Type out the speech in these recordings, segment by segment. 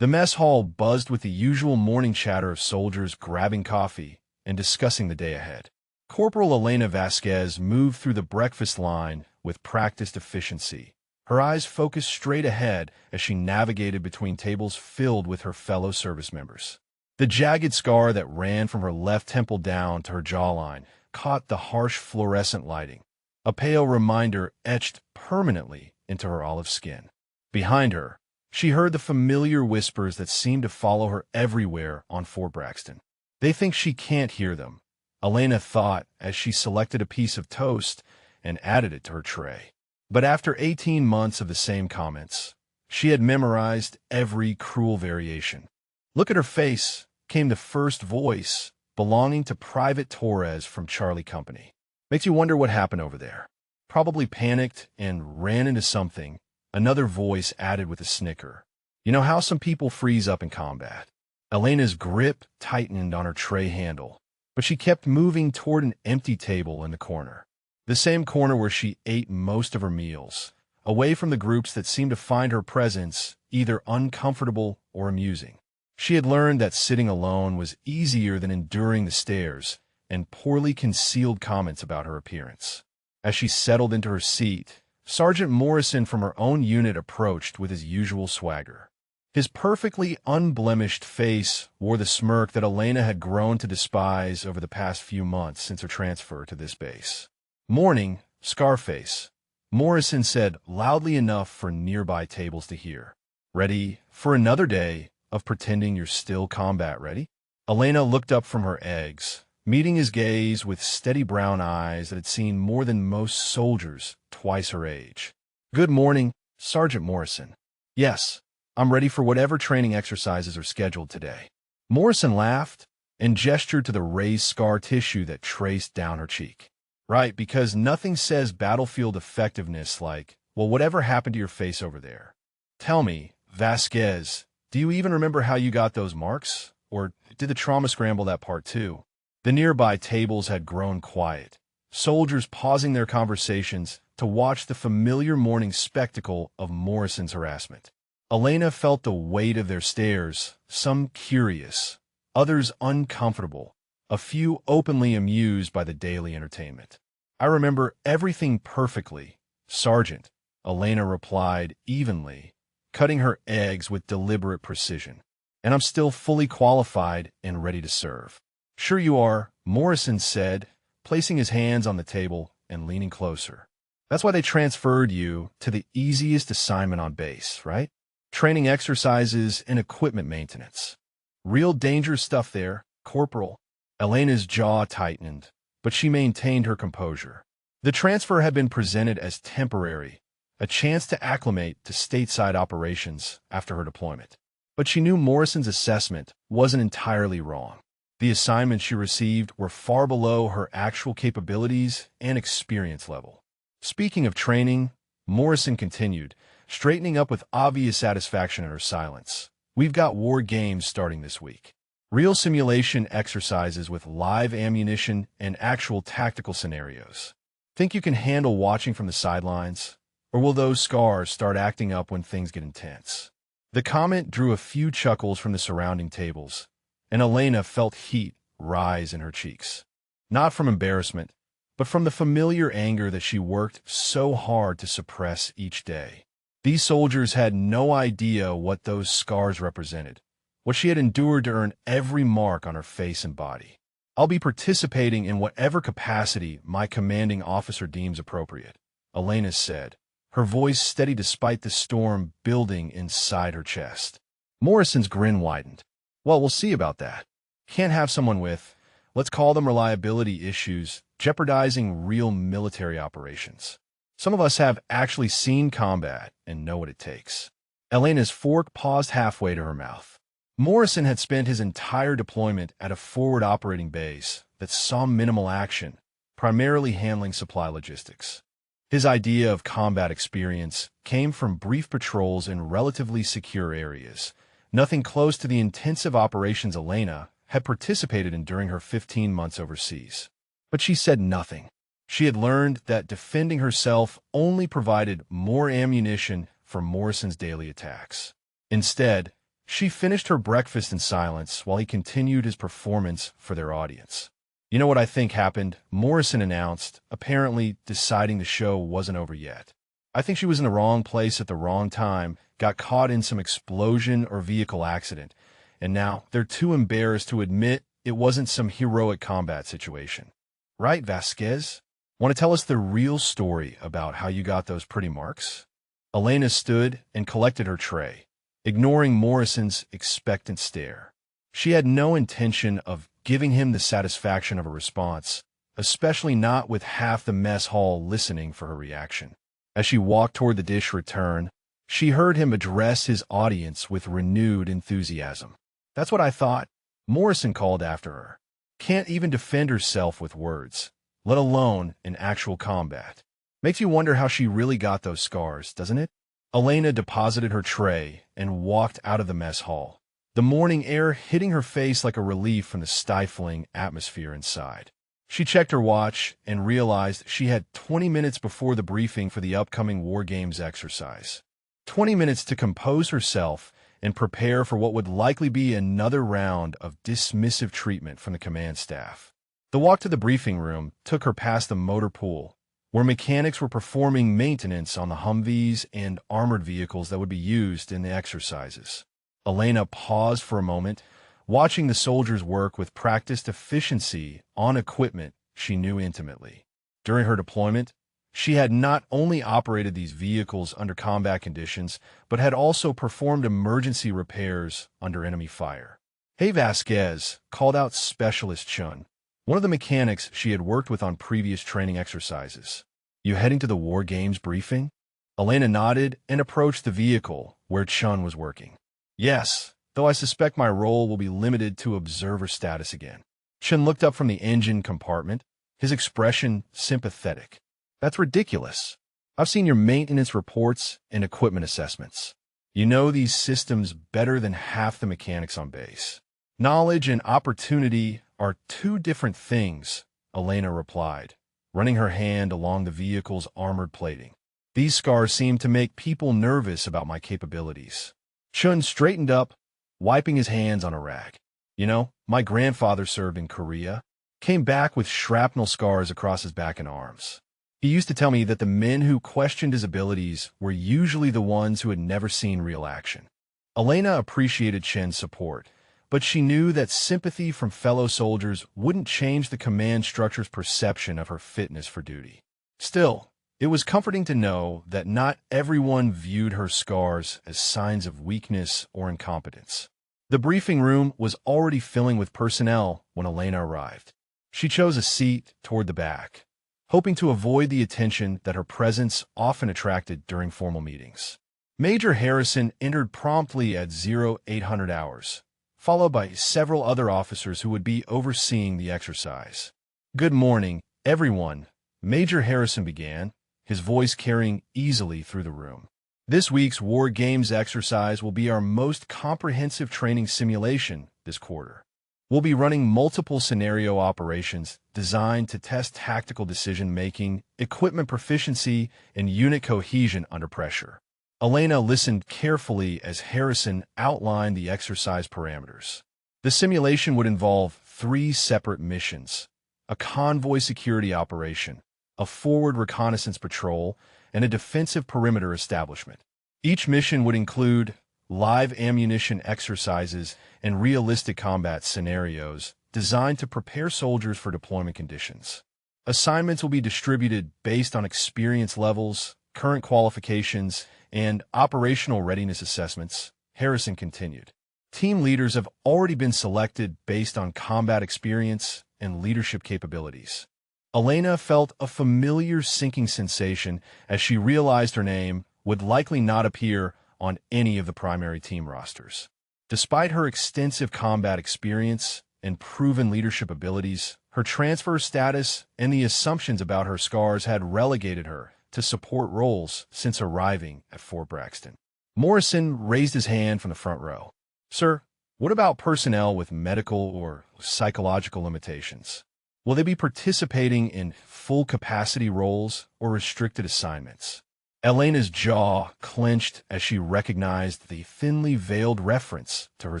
The mess hall buzzed with the usual morning chatter of soldiers grabbing coffee and discussing the day ahead. Corporal Elena Vasquez moved through the breakfast line with practiced efficiency, her eyes focused straight ahead as she navigated between tables filled with her fellow service members. The jagged scar that ran from her left temple down to her jawline caught the harsh fluorescent lighting, a pale reminder etched permanently into her olive skin. Behind her, she heard the familiar whispers that seemed to follow her everywhere on Fort Braxton. They think she can't hear them, Elena thought as she selected a piece of toast and added it to her tray. But after 18 months of the same comments, she had memorized every cruel variation. "Look at her face," came the first voice, belonging to Private Torres from Charlie Company. "Makes you wonder what happened over there. Probably panicked and ran into something," another voice added with a snicker. "You know how some people freeze up in combat." Elena's grip tightened on her tray handle, but she kept moving toward an empty table in the corner. The same corner where she ate most of her meals, away from the groups that seemed to find her presence either uncomfortable or amusing. She had learned that sitting alone was easier than enduring the stares and poorly concealed comments about her appearance. As she settled into her seat, Sergeant Morrison from her own unit approached with his usual swagger. His perfectly unblemished face wore the smirk that Elena had grown to despise over the past few months since her transfer to this base. "Morning, Scarface," Morrison said loudly enough for nearby tables to hear. "Ready for another day of pretending you're still combat ready?" Elena looked up from her eggs, meeting his gaze with steady brown eyes that had seen more than most soldiers twice her age. "Good morning, Sergeant Morrison." "Yes, I'm ready for whatever training exercises are scheduled today." Morrison laughed and gestured to the raised scar tissue that traced down her cheek. "Right, because nothing says battlefield effectiveness like, well, whatever happened to your face over there? Tell me, Vasquez, do you even remember how you got those marks? Or did the trauma scramble that part too?" The nearby tables had grown quiet, soldiers pausing their conversations to watch the familiar morning spectacle of Morrison's harassment. Elena felt the weight of their stares, some curious, others uncomfortable, a few openly amused by the daily entertainment. "I remember everything perfectly, Sergeant," Elena replied evenly, cutting her eggs with deliberate precision. "And I'm still fully qualified and ready to serve." "Sure you are," Morrison said, placing his hands on the table and leaning closer. "That's why they transferred you to the easiest assignment on base, right? Training exercises and equipment maintenance. Real dangerous stuff there, Corporal." Elena's jaw tightened, but she maintained her composure. The transfer had been presented as temporary, a chance to acclimate to stateside operations after her deployment. But she knew Morrison's assessment wasn't entirely wrong. The assignments she received were far below her actual capabilities and experience level. "Speaking of training," Morrison continued, straightening up with obvious satisfaction in her silence, "we've got war games starting this week. Real simulation exercises with live ammunition and actual tactical scenarios. Think you can handle watching from the sidelines? Or will those scars start acting up when things get intense?" The comment drew a few chuckles from the surrounding tables, and Elena felt heat rise in her cheeks. Not from embarrassment, but from the familiar anger that she worked so hard to suppress each day. These soldiers had no idea what those scars represented, what she had endured to earn every mark on her face and body. "I'll be participating in whatever capacity my commanding officer deems appropriate," Elena said, her voice steady despite the storm building inside her chest. Morrison's grin widened. "Well, we'll see about that. Can't have someone with, let's call them reliability issues, jeopardizing real military operations. Some of us have actually seen combat and know what it takes." Elena's fork paused halfway to her mouth. Morrison had spent his entire deployment at a forward operating base that saw minimal action, primarily handling supply logistics. His idea of combat experience came from brief patrols in relatively secure areas, nothing close to the intensive operations Elena had participated in during her 15 months overseas. But she said nothing. She had learned that defending herself only provided more ammunition for Morrison's daily attacks. Instead, She finished her breakfast in silence while he continued his performance for their audience. You know what I think happened? Morrison announced, apparently deciding the show wasn't over yet. I think she was in the wrong place at the wrong time, got caught in some explosion or vehicle accident, and now they're too embarrassed to admit it wasn't some heroic combat situation. Right, Vasquez? Want to tell us the real story about how you got those pretty marks? Elena stood and collected her tray, ignoring Morrison's expectant stare. She had no intention of giving him the satisfaction of a response, especially not with half the mess hall listening for her reaction. As she walked toward the dish return, she heard him address his audience with renewed enthusiasm. "That's what I thought," Morrison called after her. "Can't even defend herself with words, let alone in actual combat. Makes you wonder how she really got those scars, doesn't it?" Elena deposited her tray and walked out of the mess hall, the morning air hitting her face like a relief from the stifling atmosphere inside. She checked her watch and realized she had 20 minutes before the briefing for the upcoming War Games exercise. 20 minutes to compose herself and prepare for what would likely be another round of dismissive treatment from the command staff. The walk to the briefing room took her past the motor pool, where mechanics were performing maintenance on the Humvees and armored vehicles that would be used in the exercises. Elena paused for a moment, watching the soldiers work with practiced efficiency on equipment she knew intimately. During her deployment, she had not only operated these vehicles under combat conditions, but had also performed emergency repairs under enemy fire. "Hey, Vasquez," called out Specialist Chun, one of the mechanics she had worked with on previous training exercises. "You heading to the War Games briefing?" Elena nodded and approached the vehicle where Chun was working. "Yes, though I suspect my role will be limited to observer status again." Chun looked up from the engine compartment, his expression sympathetic. "That's ridiculous. I've seen your maintenance reports and equipment assessments. You know these systems better than half the mechanics on base." "Knowledge and opportunity are two different things," Elena replied, running her hand along the vehicle's armored plating. "These scars seem to make people nervous about my capabilities." Chun straightened up, wiping his hands on a rag. "You know, my grandfather served in Korea, came back with shrapnel scars across his back and arms. He used to tell me that the men who questioned his abilities were usually the ones who had never seen real action." Elena appreciated Chen's support, but she knew that sympathy from fellow soldiers wouldn't change the command structure's perception of her fitness for duty. Still, it was comforting to know that not everyone viewed her scars as signs of weakness or incompetence. The briefing room was already filling with personnel when Elena arrived. She chose a seat toward the back, hoping to avoid the attention that her presence often attracted during formal meetings. Major Harrison entered promptly at 0800 hours, followed by several other officers who would be overseeing the exercise. "Good morning, everyone," Major Harrison began, his voice carrying easily through the room. "This week's War Games exercise will be our most comprehensive training simulation this quarter. We'll be running multiple scenario operations designed to test tactical decision-making, equipment proficiency, and unit cohesion under pressure." Elena listened carefully as Harrison outlined the exercise parameters. The simulation would involve 3 separate missions: a convoy security operation, a forward reconnaissance patrol, and a defensive perimeter establishment. Each mission would include live ammunition exercises and realistic combat scenarios designed to prepare soldiers for deployment conditions. Assignments will be distributed based on experience levels, current qualifications, and operational readiness assessments, Harrison continued. Team leaders have already been selected based on combat experience and leadership capabilities. Elena felt a familiar sinking sensation as she realized her name would likely not appear on any of the primary team rosters. Despite her extensive combat experience and proven leadership abilities, her transfer status and the assumptions about her scars had relegated her to support roles since arriving at Fort Braxton. Morrison raised his hand from the front row. "Sir, what about personnel with medical or psychological limitations? Will they be participating in full-capacity roles or restricted assignments?" Elena's jaw clenched as she recognized the thinly veiled reference to her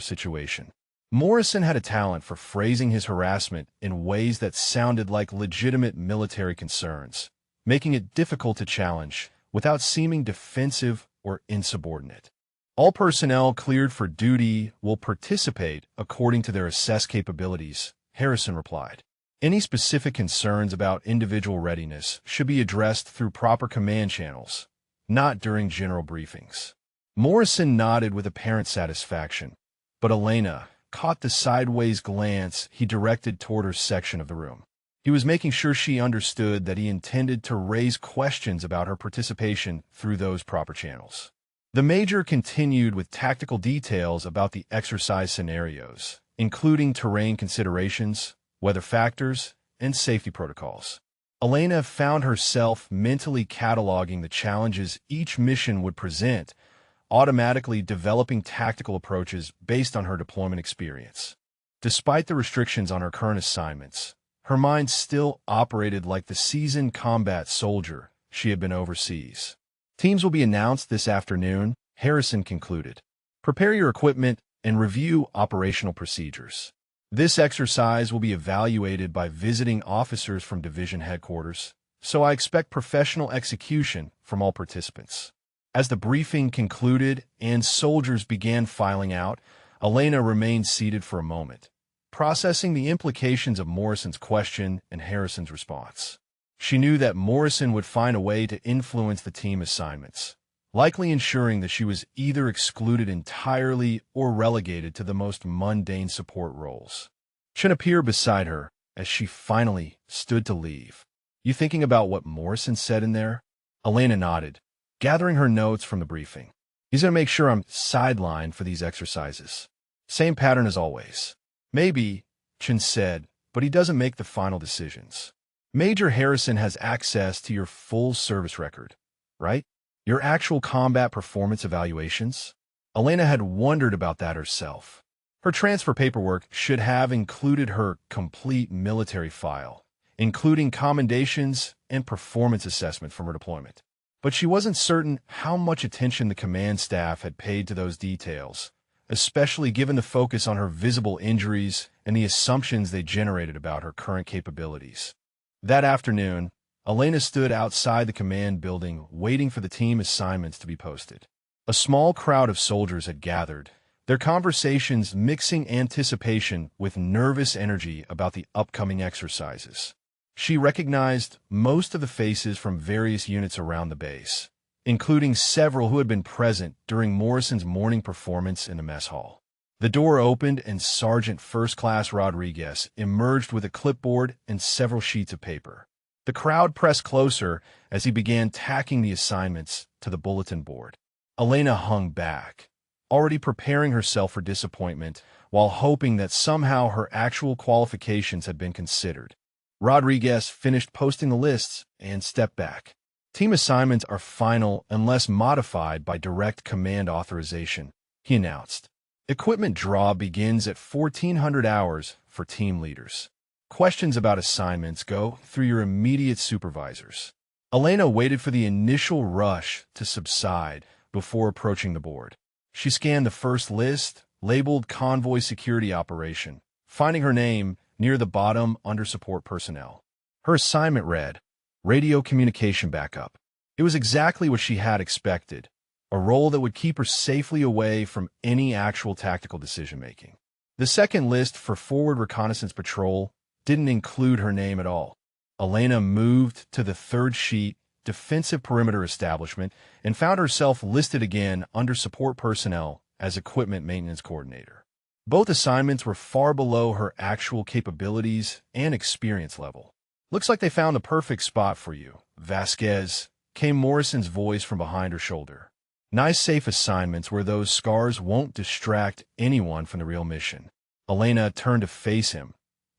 situation. Morrison had a talent for phrasing his harassment in ways that sounded like legitimate military concerns, making it difficult to challenge without seeming defensive or insubordinate. All personnel cleared for duty will participate according to their assessed capabilities, Harrison replied. Any specific concerns about individual readiness should be addressed through proper command channels, not during general briefings. Morrison nodded with apparent satisfaction, but Elena caught the sideways glance he directed toward her section of the room. He was making sure she understood that he intended to raise questions about her participation through those proper channels. The major continued with tactical details about the exercise scenarios, including terrain considerations, weather factors, and safety protocols. Elena found herself mentally cataloging the challenges each mission would present, automatically developing tactical approaches based on her deployment experience. Despite the restrictions on her current assignments, her mind still operated like the seasoned combat soldier she had been overseas. Teams will be announced this afternoon, Harrison concluded. Prepare your equipment and review operational procedures. This exercise will be evaluated by visiting officers from division headquarters, so I expect professional execution from all participants. As the briefing concluded and soldiers began filing out, Elena remained seated for a moment, processing the implications of Morrison's question and Harrison's response. She knew that Morrison would find a way to influence the team assignments, likely ensuring that she was either excluded entirely or relegated to the most mundane support roles. Chen appeared beside her as she finally stood to leave. You thinking about what Morrison said in there? Elena nodded, gathering her notes from the briefing. He's going to make sure I'm sidelined for these exercises. Same pattern as always. Maybe, Chen said, but he doesn't make the final decisions. Major Harrison has access to your full service record, right? Your actual combat performance evaluations? Elena had wondered about that herself. Her transfer paperwork should have included her complete military file, including commendations and performance assessment from her deployment. But she wasn't certain how much attention the command staff had paid to those details, especially given the focus on her visible injuries and the assumptions they generated about her current capabilities. That afternoon, Elena stood outside the command building waiting for the team assignments to be posted. A small crowd of soldiers had gathered, their conversations mixing anticipation with nervous energy about the upcoming exercises. She recognized most of the faces from various units around the base, including several who had been present during Morrison's morning performance in the mess hall. The door opened and Sergeant First Class Rodriguez emerged with a clipboard and several sheets of paper. The crowd pressed closer as he began tacking the assignments to the bulletin board. Elena hung back, already preparing herself for disappointment while hoping that somehow her actual qualifications had been considered. Rodriguez finished posting the lists and stepped back. Team assignments are final unless modified by direct command authorization, he announced. Equipment draw begins at 1400 hours for team leaders. Questions about assignments go through your immediate supervisors. Elena waited for the initial rush to subside before approaching the board. She scanned the first list, labeled Convoy Security Operation, finding her name near the bottom under support personnel. Her assignment read, Radio Communication Backup. It was exactly what she had expected, a role that would keep her safely away from any actual tactical decision-making. The second list for Forward Reconnaissance Patrol didn't include her name at all. Elena moved to the third sheet, Defensive Perimeter Establishment, and found herself listed again under support personnel as Equipment Maintenance Coordinator. Both assignments were far below her actual capabilities and experience level. Looks like they found the perfect spot for you, Vasquez, came Morrison's voice from behind her shoulder. Nice safe assignments where those scars won't distract anyone from the real mission. Elena turned to face him,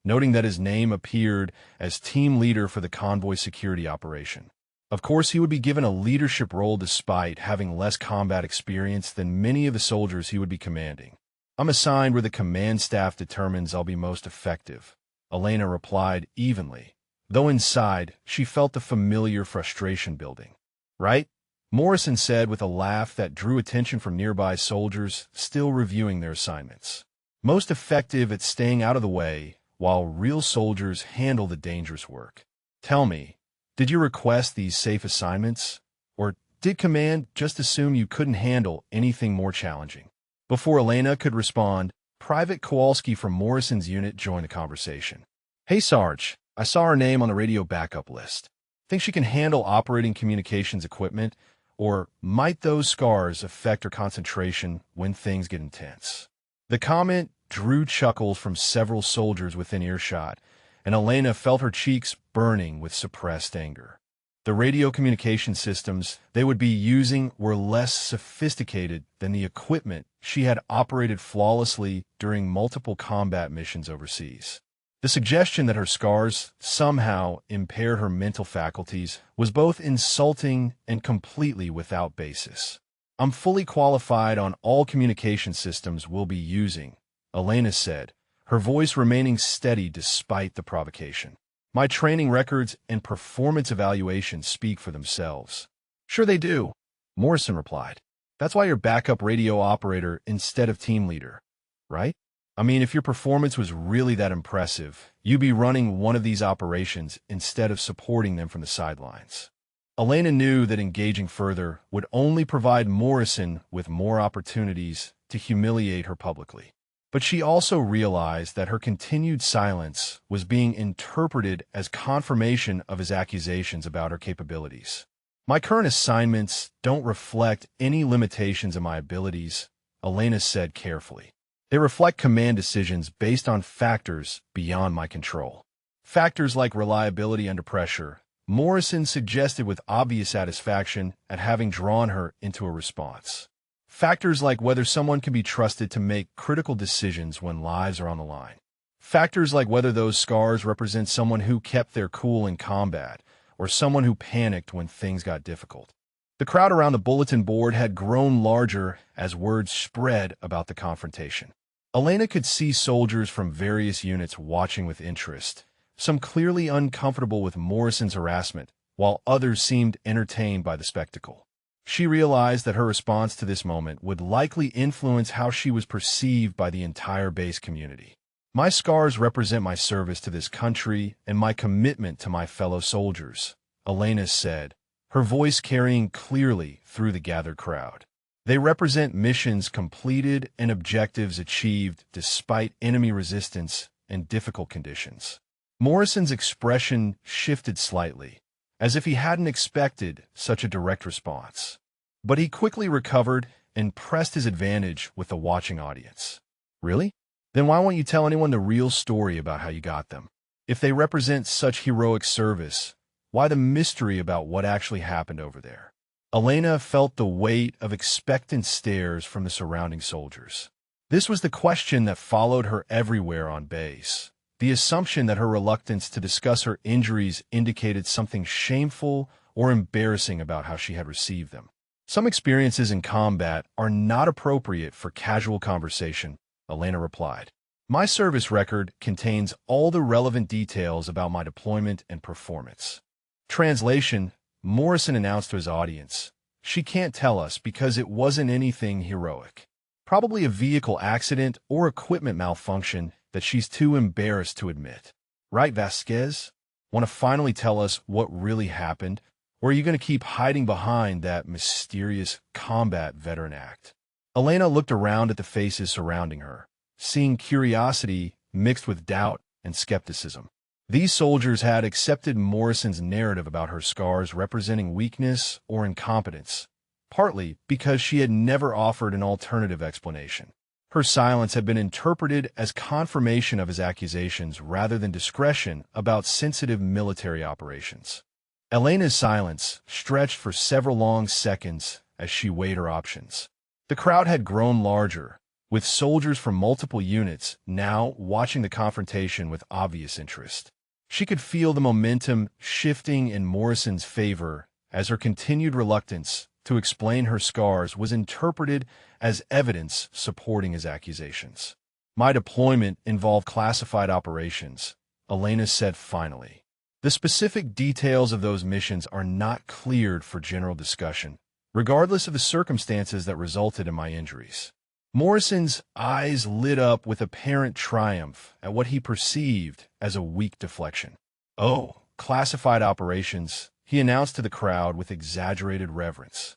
noting that his name appeared as team leader for the convoy security operation. Of course, he would be given a leadership role despite having less combat experience than many of the soldiers he would be commanding. I'm assigned where the command staff determines I'll be most effective, Elena replied evenly, though inside she felt the familiar frustration building. Right? Morrison said with a laugh that drew attention from nearby soldiers still reviewing their assignments. Most effective at staying out of the way, while real soldiers handle the dangerous work. Tell me, did you request these safe assignments? Or did command just assume you couldn't handle anything more challenging? Before Elena could respond, Private Kowalski from Morrison's unit joined the conversation. Hey Sarge, I saw her name on the radio backup list. Think she can handle operating communications equipment? Or might those scars affect her concentration when things get intense? The comment drew chuckles from several soldiers within earshot, and Elena felt her cheeks burning with suppressed anger. The radio communication systems they would be using were less sophisticated than the equipment she had operated flawlessly during multiple combat missions overseas. The suggestion that her scars somehow impaired her mental faculties was both insulting and completely without basis. I'm fully qualified on all communication systems we'll be using, Elena said, her voice remaining steady despite the provocation. My training records and performance evaluations speak for themselves. Sure they do, Morrison replied. That's why you're backup radio operator instead of team leader, right? I mean, if your performance was really that impressive, you'd be running one of these operations instead of supporting them from the sidelines. Elena knew that engaging further would only provide Morrison with more opportunities to humiliate her publicly. But she also realized that her continued silence was being interpreted as confirmation of his accusations about her capabilities. My current assignments don't reflect any limitations of my abilities, Elena said carefully. They reflect command decisions based on factors beyond my control. Factors like reliability under pressure, Morrison suggested with obvious satisfaction at having drawn her into a response. Factors like whether someone can be trusted to make critical decisions when lives are on the line. Factors like whether those scars represent someone who kept their cool in combat or someone who panicked when things got difficult. The crowd around the bulletin board had grown larger as word spread about the confrontation. Elena could see soldiers from various units watching with interest, some clearly uncomfortable with Morrison's harassment, while others seemed entertained by the spectacle. She realized that her response to this moment would likely influence how she was perceived by the entire base community. My scars represent my service to this country and my commitment to my fellow soldiers, Elena said, her voice carrying clearly through the gathered crowd. They represent missions completed and objectives achieved despite enemy resistance and difficult conditions. Morrison's expression shifted slightly, as if he hadn't expected such a direct response. But he quickly recovered and pressed his advantage with the watching audience. Really? Then why won't you tell anyone the real story about how you got them? If they represent such heroic service, why the mystery about what actually happened over there? Elena felt the weight of expectant stares from the surrounding soldiers. This was the question that followed her everywhere on base. The assumption that her reluctance to discuss her injuries indicated something shameful or embarrassing about how she had received them. Some experiences in combat are not appropriate for casual conversation, Elena replied. My service record contains all the relevant details about my deployment and performance. Translation, Morrison announced to his audience. She can't tell us because it wasn't anything heroic. Probably a vehicle accident or equipment malfunction that she's too embarrassed to admit. Right, Vasquez? Want to finally tell us what really happened? Or are you going to keep hiding behind that mysterious combat veteran act? Elena looked around at the faces surrounding her, seeing curiosity mixed with doubt and skepticism. These soldiers had accepted Morrison's narrative about her scars representing weakness or incompetence, partly because she had never offered an alternative explanation. Her silence had been interpreted as confirmation of his accusations rather than discretion about sensitive military operations. Elena's silence stretched for several long seconds as she weighed her options. The crowd had grown larger, with soldiers from multiple units now watching the confrontation with obvious interest. She could feel the momentum shifting in Morrison's favor as her continued reluctance to explain her scars was interpreted as evidence supporting his accusations. My deployment involved classified operations, Elena said finally. The specific details of those missions are not cleared for general discussion, regardless of the circumstances that resulted in my injuries. Morrison's eyes lit up with apparent triumph at what he perceived as a weak deflection. "Oh, classified operations," he announced to the crowd with exaggerated reverence.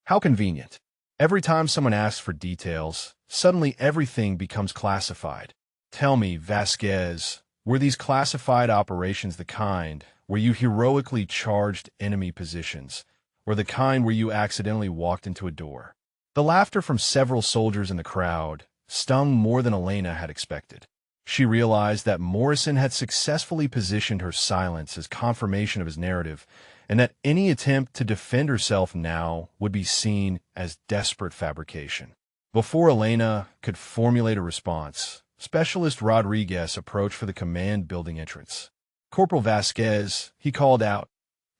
"How convenient. Every time someone asks for details, suddenly everything becomes classified. Tell me, Vasquez, were these classified operations the kind where you heroically charged enemy positions, or the kind where you accidentally walked into a door?" The laughter from several soldiers in the crowd stung more than Elena had expected. She realized that Morrison had successfully positioned her silence as confirmation of his narrative, and that any attempt to defend herself now would be seen as desperate fabrication. Before Elena could formulate a response, Specialist Rodriguez approached for the command building entrance. "Corporal Vasquez," he called out,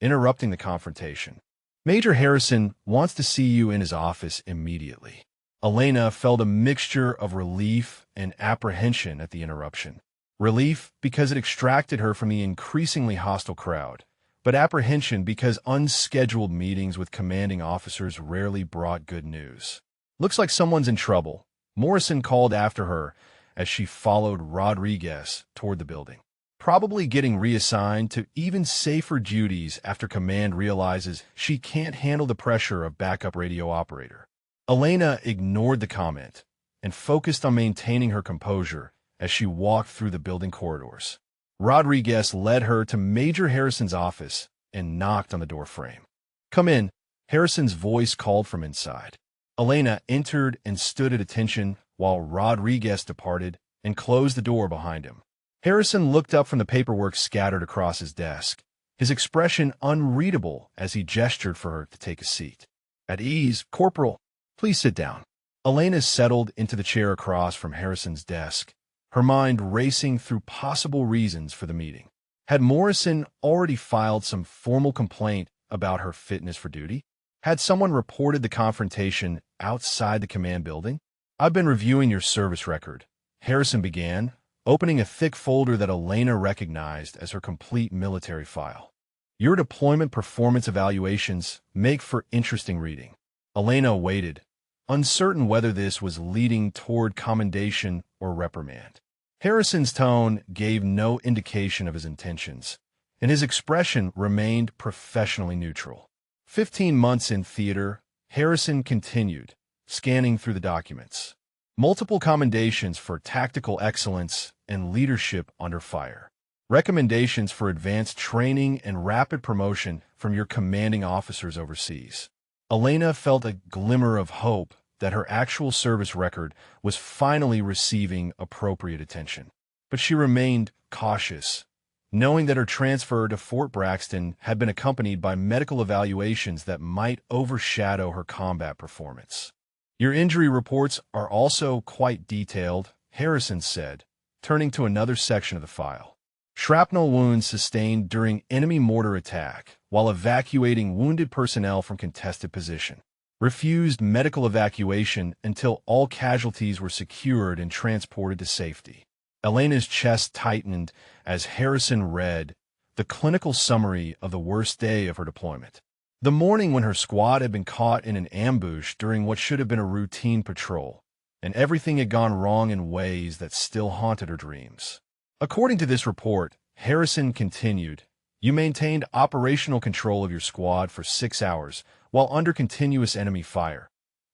interrupting the confrontation. "Major Harrison wants to see you in his office immediately." Elena felt a mixture of relief and apprehension at the interruption. Relief because it extracted her from the increasingly hostile crowd, but apprehension because unscheduled meetings with commanding officers rarely brought good news. "Looks like someone's in trouble," Morrison called after her as she followed Rodriguez toward the building. "Probably getting reassigned to even safer duties after command realizes she can't handle the pressure of backup radio operator." Elena ignored the comment and focused on maintaining her composure as she walked through the building corridors. Rodriguez led her to Major Harrison's office and knocked on the door frame. "Come in," Harrison's voice called from inside. Elena entered and stood at attention while Rodriguez departed and closed the door behind him. Harrison looked up from the paperwork scattered across his desk, his expression unreadable as he gestured for her to take a seat. "At ease, Corporal. Please sit down." Elena settled into the chair across from Harrison's desk, her mind racing through possible reasons for the meeting. Had Morrison already filed some formal complaint about her fitness for duty? Had someone reported the confrontation outside the command building? "I've been reviewing your service record," Harrison began, opening a thick folder that Elena recognized as her complete military file. "Your deployment performance evaluations make for interesting reading." Elena waited, uncertain whether this was leading toward commendation or reprimand. Harrison's tone gave no indication of his intentions, and his expression remained professionally neutral. 15 months in theater, Harrison continued, scanning through the documents. Multiple commendations for tactical excellence and leadership under fire. Recommendations for advanced training and rapid promotion from your commanding officers overseas. Elena felt a glimmer of hope that her actual service record was finally receiving appropriate attention. But she remained cautious, knowing that her transfer to Fort Braxton had been accompanied by medical evaluations that might overshadow her combat performance. "Your injury reports are also quite detailed," Harrison said, turning to another section of the file. "Shrapnel wounds sustained during enemy mortar attack while evacuating wounded personnel from contested position. Refused medical evacuation until all casualties were secured and transported to safety." Elena's chest tightened as Harrison read the clinical summary of the worst day of her deployment. The morning when her squad had been caught in an ambush during what should have been a routine patrol, and everything had gone wrong in ways that still haunted her dreams. According to this report, Harrison continued, "You maintained operational control of your squad for 6 hours while under continuous enemy fire,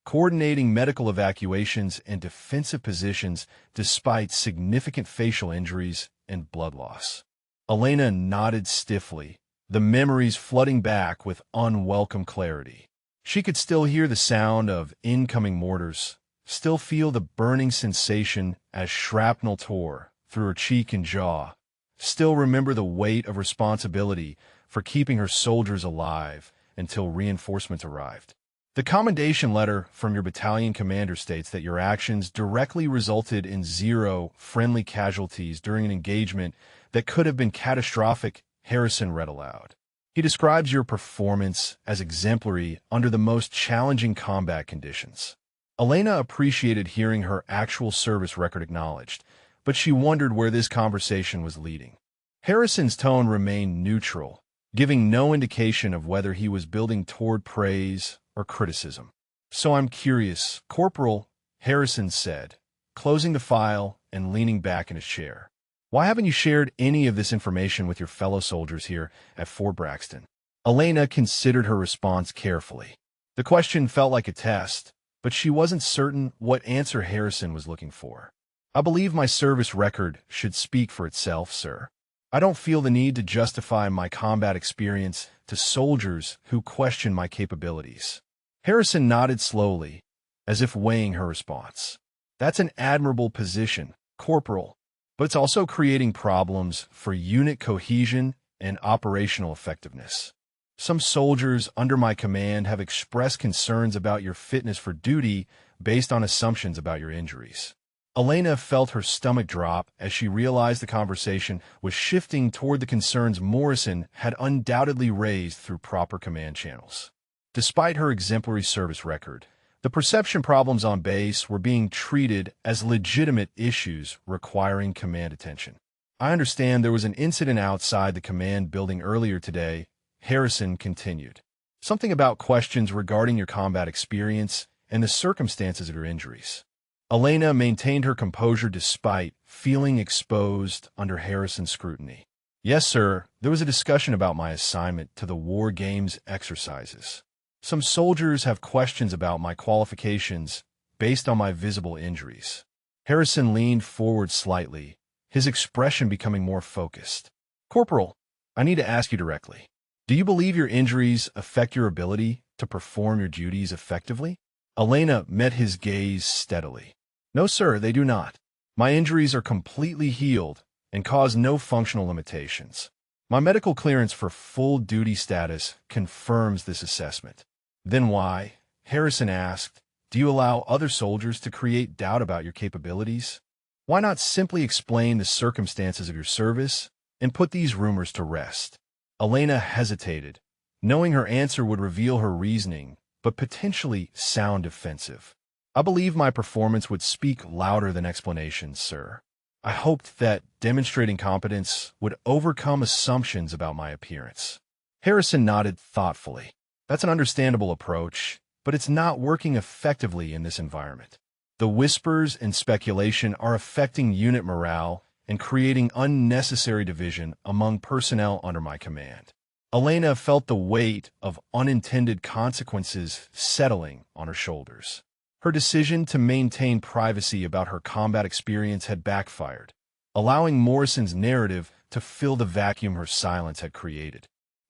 coordinating medical evacuations and defensive positions despite significant facial injuries and blood loss." Elena nodded stiffly, the memories flooding back with unwelcome clarity. She could still hear the sound of incoming mortars, still feel the burning sensation as shrapnel tore through her cheek and jaw, still remember the weight of responsibility for keeping her soldiers alive until reinforcements arrived. "The commendation letter from your battalion commander states that your actions directly resulted in 0 friendly casualties during an engagement that could have been catastrophic," Harrison read aloud. He describes your performance as exemplary under the most challenging combat conditions. Elena appreciated hearing her actual service record acknowledged, but she wondered where this conversation was leading. Harrison's tone remained neutral, giving no indication of whether he was building toward praise or criticism. So I'm curious, Corporal, Harrison said, closing the file and leaning back in his chair. Why haven't you shared any of this information with your fellow soldiers here at Fort Braxton? Elena considered her response carefully. The question felt like a test, but she wasn't certain what answer Harrison was looking for. I believe my service record should speak for itself, sir. I don't feel the need to justify my combat experience to soldiers who question my capabilities. Harrison nodded slowly, as if weighing her response. That's an admirable position, Corporal, but it's also creating problems for unit cohesion and operational effectiveness. Some soldiers under my command have expressed concerns about your fitness for duty based on assumptions about your injuries. Elena felt her stomach drop as she realized the conversation was shifting toward the concerns Morrison had undoubtedly raised through proper command channels. Despite her exemplary service record, the perception problems on base were being treated as legitimate issues requiring command attention. I understand there was an incident outside the command building earlier today, Harrison continued. Something about questions regarding your combat experience and the circumstances of your injuries. Elena maintained her composure despite feeling exposed under Harrison's scrutiny. Yes, sir, there was a discussion about my assignment to the War Games exercises. Some soldiers have questions about my qualifications based on my visible injuries. Harrison leaned forward slightly, his expression becoming more focused. Corporal, I need to ask you directly. Do you believe your injuries affect your ability to perform your duties effectively? Elena met his gaze steadily. No, sir, they do not. My injuries are completely healed and cause no functional limitations. My medical clearance for full duty status confirms this assessment. Then why, Harrison asked, do you allow other soldiers to create doubt about your capabilities? Why not simply explain the circumstances of your service and put these rumors to rest? Elena hesitated, knowing her answer would reveal her reasoning, but potentially sound defensive. I believe my performance would speak louder than explanations, sir. I hoped that demonstrating competence would overcome assumptions about my appearance. Harrison nodded thoughtfully. That's an understandable approach, but it's not working effectively in this environment. The whispers and speculation are affecting unit morale and creating unnecessary division among personnel under my command. Elena felt the weight of unintended consequences settling on her shoulders. Her decision to maintain privacy about her combat experience had backfired, allowing Morrison's narrative to fill the vacuum her silence had created.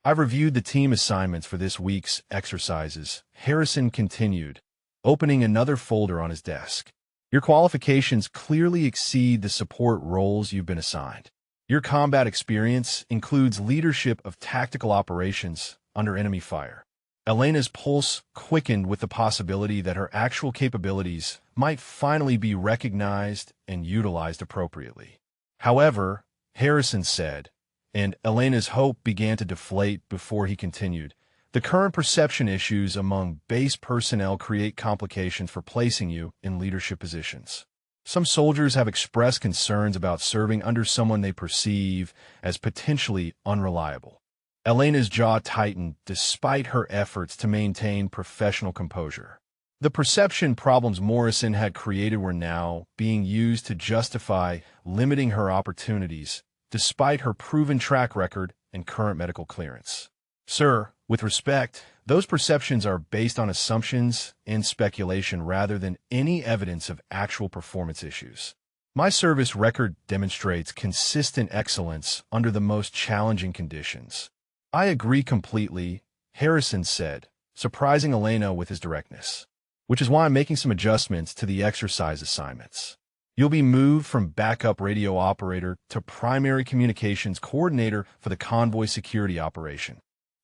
I've reviewed the team assignments for this week's exercises, Harrison continued, opening another folder on his desk. Your qualifications clearly exceed the support roles you've been assigned. Your combat experience includes leadership of tactical operations under enemy fire. Elena's pulse quickened with the possibility that her actual capabilities might finally be recognized and utilized appropriately. However, Harrison said, and Elena's hope began to deflate before he continued, the current perception issues among base personnel create complications for placing you in leadership positions. Some soldiers have expressed concerns about serving under someone they perceive as potentially unreliable. Elena's jaw tightened despite her efforts to maintain professional composure. The perception problems Morrison had created were now being used to justify limiting her opportunities, despite her proven track record and current medical clearance. Sir, with respect, those perceptions are based on assumptions and speculation rather than any evidence of actual performance issues. My service record demonstrates consistent excellence under the most challenging conditions. I agree completely, Harrison said, surprising Elena with his directness, which is why I'm making some adjustments to the exercise assignments. You'll be moved from backup radio operator to primary communications coordinator for the convoy security operation.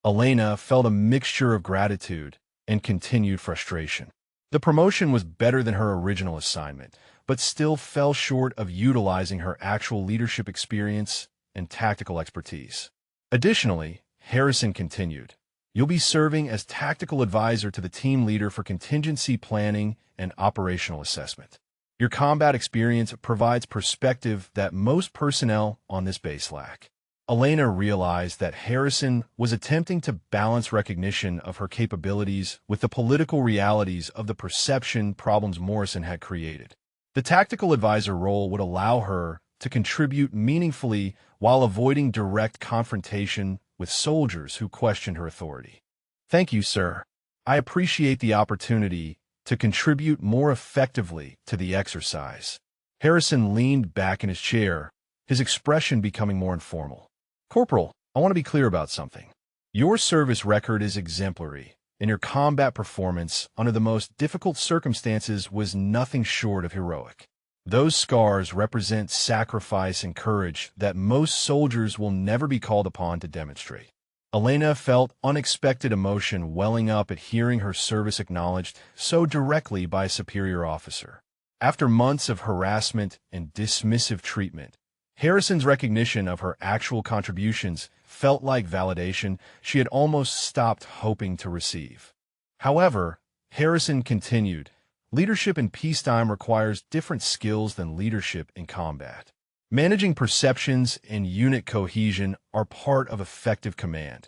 Elena felt a mixture of gratitude and continued frustration. The promotion was better than her original assignment, but still fell short of utilizing her actual leadership experience and tactical expertise. Additionally, Harrison continued, you'll be serving as tactical advisor to the team leader for contingency planning and operational assessment. Your combat experience provides perspective that most personnel on this base lack. Elena realized that Harrison was attempting to balance recognition of her capabilities with the political realities of the perception problems Morrison had created. The tactical advisor role would allow her to contribute meaningfully while avoiding direct confrontation with soldiers who questioned her authority. "Thank you, sir. I appreciate the opportunity to contribute more effectively to the exercise." Harrison leaned back in his chair, his expression becoming more informal. "Corporal, I want to be clear about something. Your service record is exemplary, and your combat performance under the most difficult circumstances was nothing short of heroic. Those scars represent sacrifice and courage that most soldiers will never be called upon to demonstrate." Elena felt unexpected emotion welling up at hearing her service acknowledged so directly by a superior officer. After months of harassment and dismissive treatment, Harrison's recognition of her actual contributions felt like validation she had almost stopped hoping to receive. However, Harrison continued, "Leadership in peacetime requires different skills than leadership in combat. Managing perceptions and unit cohesion are part of effective command,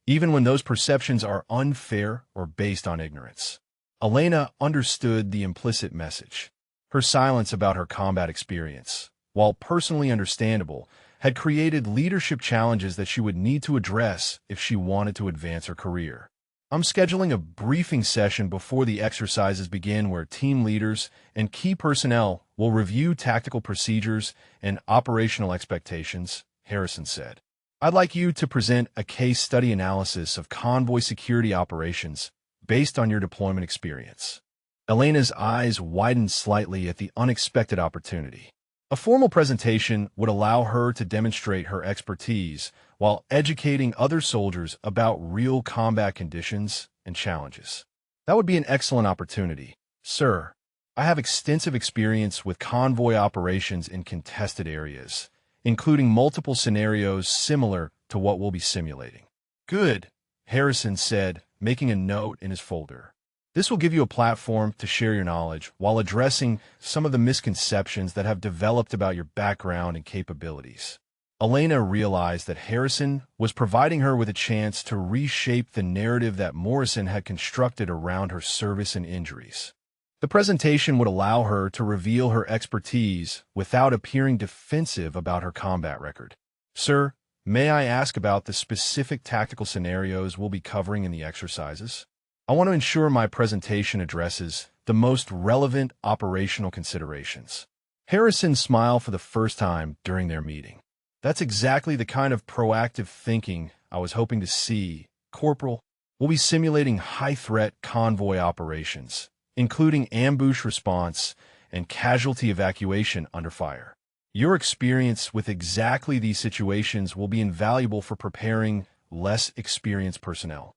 even when those perceptions are unfair or based on ignorance." Elena understood the implicit message. Her silence about her combat experience, while personally understandable, had created leadership challenges that she would need to address if she wanted to advance her career. "I'm scheduling a briefing session before the exercises begin where team leaders and key personnel will review tactical procedures and operational expectations," Harrison said. "I'd like you to present a case study analysis of convoy security operations based on your deployment experience." Elena's eyes widened slightly at the unexpected opportunity. A formal presentation would allow her to demonstrate her expertise while educating other soldiers about real combat conditions and challenges. "That would be an excellent opportunity, sir. I have extensive experience with convoy operations in contested areas, including multiple scenarios similar to what we'll be simulating." "Good," Harrison said, making a note in his folder. "This will give you a platform to share your knowledge while addressing some of the misconceptions that have developed about your background and capabilities." Elena realized that Harrison was providing her with a chance to reshape the narrative that Morrison had constructed around her service and injuries. The presentation would allow her to reveal her expertise without appearing defensive about her combat record. "Sir, may I ask about the specific tactical scenarios we'll be covering in the exercises? I want to ensure my presentation addresses the most relevant operational considerations." Harrison smiled for the first time during their meeting. "That's exactly the kind of proactive thinking I was hoping to see, Corporal. We'll be simulating high-threat convoy operations, including ambush response and casualty evacuation under fire. Your experience with exactly these situations will be invaluable for preparing less experienced personnel."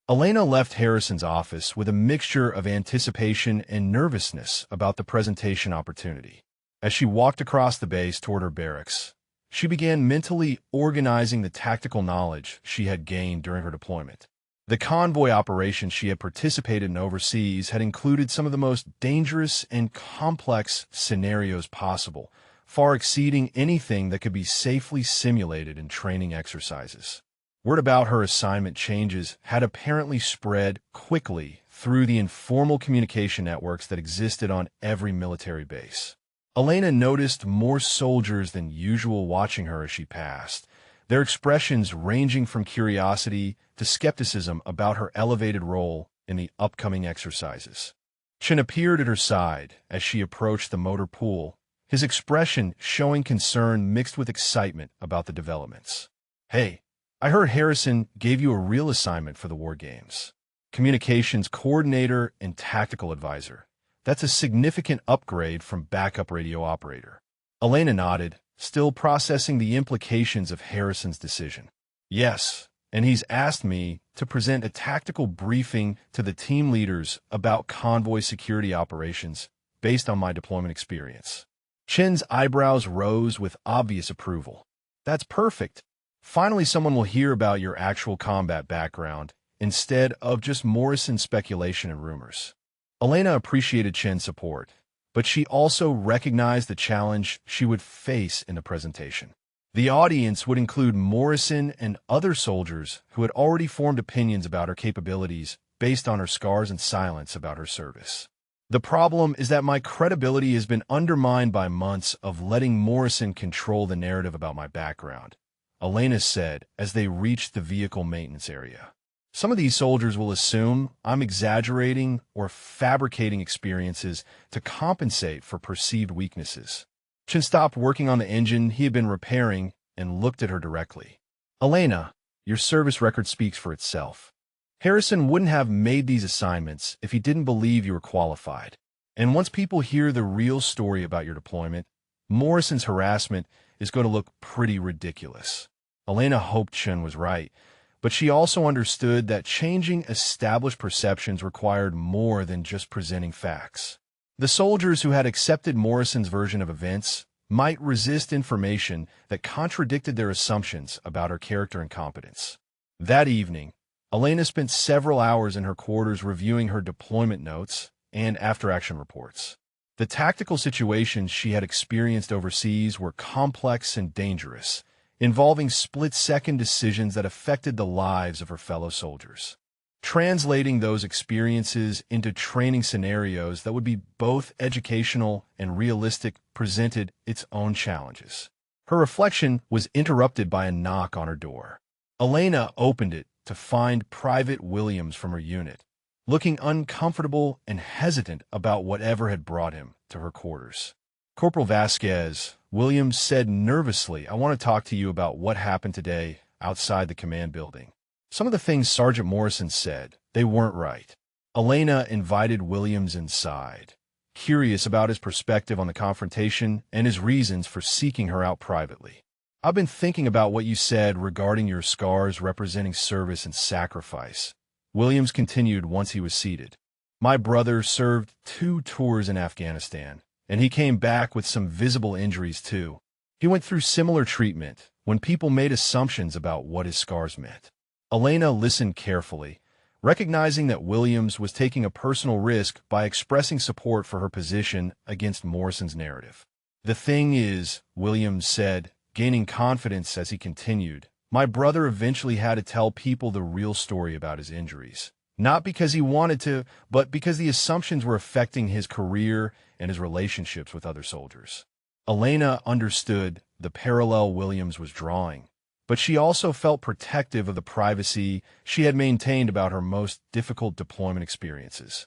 Elena left Harrison's office with a mixture of anticipation and nervousness about the presentation opportunity. As she walked across the base toward her barracks, she began mentally organizing the tactical knowledge she had gained during her deployment. The convoy operations she had participated in overseas had included some of the most dangerous and complex scenarios possible, far exceeding anything that could be safely simulated in training exercises. Word about her assignment changes had apparently spread quickly through the informal communication networks that existed on every military base. Elena noticed more soldiers than usual watching her as she passed, their expressions ranging from curiosity to skepticism about her elevated role in the upcoming exercises. Chen appeared at her side as she approached the motor pool, his expression showing concern mixed with excitement about the developments. "Hey, I heard Harrison gave you a real assignment for the War Games. Communications coordinator and tactical advisor. That's a significant upgrade from backup radio operator." Elena nodded, still processing the implications of Harrison's decision. "Yes, and he's asked me to present a tactical briefing to the team leaders about convoy security operations based on my deployment experience." Chen's eyebrows rose with obvious approval. "That's perfect. Finally, someone will hear about your actual combat background instead of just Morrison speculation and rumors." Elena appreciated Chen's support, but she also recognized the challenge she would face in the presentation. The audience would include Morrison and other soldiers who had already formed opinions about her capabilities based on her scars and silence about her service. The problem is that my credibility has been undermined by months of letting Morrison control the narrative about my background, Elena said as they reached the vehicle maintenance area. Some of these soldiers will assume I'm exaggerating or fabricating experiences to compensate for perceived weaknesses. Chin stopped working on the engine he had been repairing and looked at her directly. Elena, your service record speaks for itself. Harrison wouldn't have made these assignments if he didn't believe you were qualified. And once people hear the real story about your deployment, Morrison's harassment is going to look pretty ridiculous. Elena hoped Chen was right, but she also understood that changing established perceptions required more than just presenting facts. The soldiers who had accepted Morrison's version of events might resist information that contradicted their assumptions about her character and competence. That evening, Elena spent several hours in her quarters reviewing her deployment notes and after-action reports. The tactical situations she had experienced overseas were complex and dangerous, involving split-second decisions that affected the lives of her fellow soldiers. Translating those experiences into training scenarios that would be both educational and realistic presented its own challenges. Her reflection was interrupted by a knock on her door. Elena opened it to find Private Williams from her unit, looking uncomfortable and hesitant about whatever had brought him to her quarters. Corporal Vasquez, Williams said nervously, I want to talk to you about what happened today outside the command building. Some of the things Sergeant Morrison said, they weren't right. Elena invited Williams inside, curious about his perspective on the confrontation and his reasons for seeking her out privately. I've been thinking about what you said regarding your scars representing service and sacrifice. Williams continued once he was seated. My brother served 2 tours in Afghanistan, and he came back with some visible injuries too. He went through similar treatment when people made assumptions about what his scars meant. Elena listened carefully, recognizing that Williams was taking a personal risk by expressing support for her position against Morrison's narrative. The thing is, Williams said, gaining confidence as he continued, my brother eventually had to tell people the real story about his injuries. Not because he wanted to, but because the assumptions were affecting his career and his relationships with other soldiers. Elena understood the parallel Williams was drawing, but she also felt protective of the privacy she had maintained about her most difficult deployment experiences.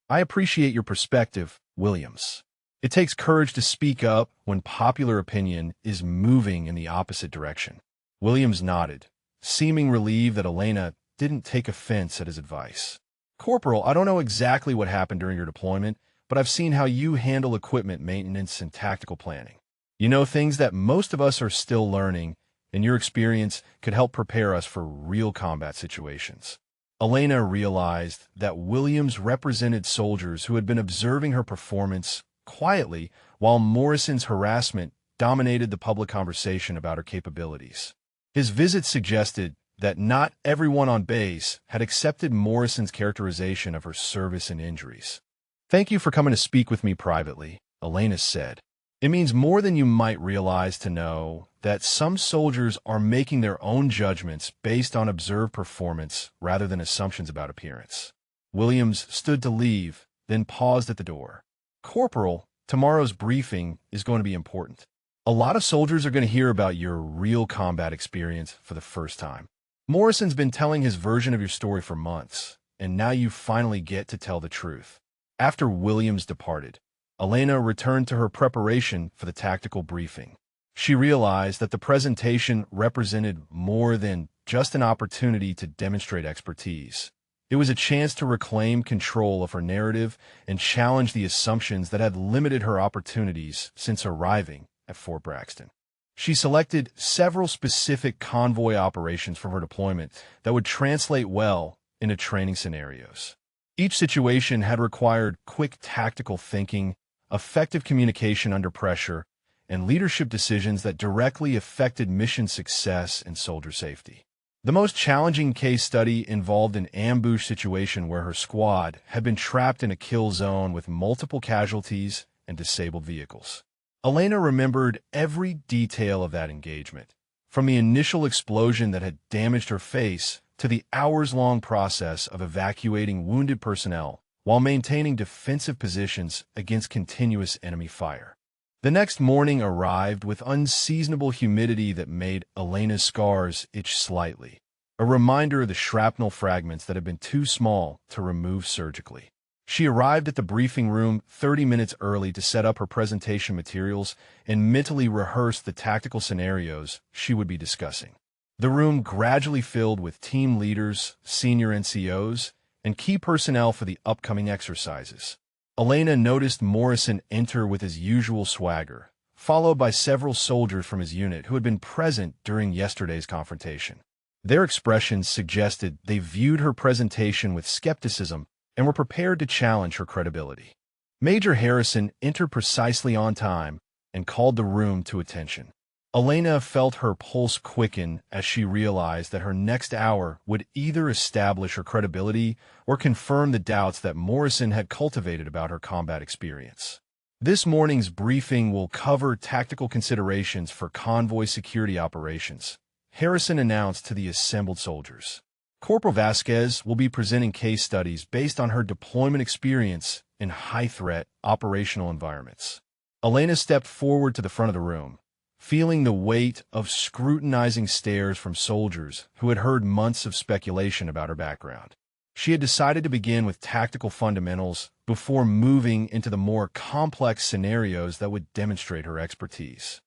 I appreciate your perspective, Williams. It takes courage to speak up when popular opinion is moving in the opposite direction. Williams nodded, seeming relieved that Elena didn't take offense at his advice. Corporal, I don't know exactly what happened during your deployment, but I've seen how you handle equipment maintenance and tactical planning. You know things that most of us are still learning, and your experience could help prepare us for real combat situations. Elena realized that Williams represented soldiers who had been observing her performance quietly while Morrison's harassment dominated the public conversation about her capabilities. His visit suggested that not everyone on base had accepted Morrison's characterization of her service and injuries. Thank you for coming to speak with me privately, Elena said. It means more than you might realize to know that some soldiers are making their own judgments based on observed performance rather than assumptions about appearance. Williams stood to leave, then paused at the door. Corporal, tomorrow's briefing is going to be important. A lot of soldiers are going to hear about your real combat experience for the first time. Morrison's been telling his version of your story for months, and now you finally get to tell the truth. After Williams departed, Elena returned to her preparation for the tactical briefing. She realized that the presentation represented more than just an opportunity to demonstrate expertise. It was a chance to reclaim control of her narrative and challenge the assumptions that had limited her opportunities since arriving at Fort Braxton. She selected several specific convoy operations from her deployment that would translate well into training scenarios. Each situation had required quick tactical thinking, effective communication under pressure, and leadership decisions that directly affected mission success and soldier safety. The most challenging case study involved an ambush situation where her squad had been trapped in a kill zone with multiple casualties and disabled vehicles. Elena remembered every detail of that engagement, from the initial explosion that had damaged her face to the hours-long process of evacuating wounded personnel while maintaining defensive positions against continuous enemy fire. The next morning arrived with unseasonable humidity that made Elena's scars itch slightly, a reminder of the shrapnel fragments that had been too small to remove surgically. She arrived at the briefing room 30 minutes early to set up her presentation materials and mentally rehearse the tactical scenarios she would be discussing. The room gradually filled with team leaders, senior NCOs, and key personnel for the upcoming exercises. Elena noticed Morrison enter with his usual swagger, followed by several soldiers from his unit who had been present during yesterday's confrontation. Their expressions suggested they viewed her presentation with skepticism and were prepared to challenge her credibility. Major Harrison entered precisely on time and called the room to attention. Elena felt her pulse quicken as she realized that her next hour would either establish her credibility or confirm the doubts that Morrison had cultivated about her combat experience. This morning's briefing will cover tactical considerations for convoy security operations, Harrison announced to the assembled soldiers. Corporal Vasquez will be presenting case studies based on her deployment experience in high-threat operational environments. Elena stepped forward to the front of the room, feeling the weight of scrutinizing stares from soldiers who had heard months of speculation about her background. She had decided to begin with tactical fundamentals before moving into the more complex scenarios that would demonstrate her expertise.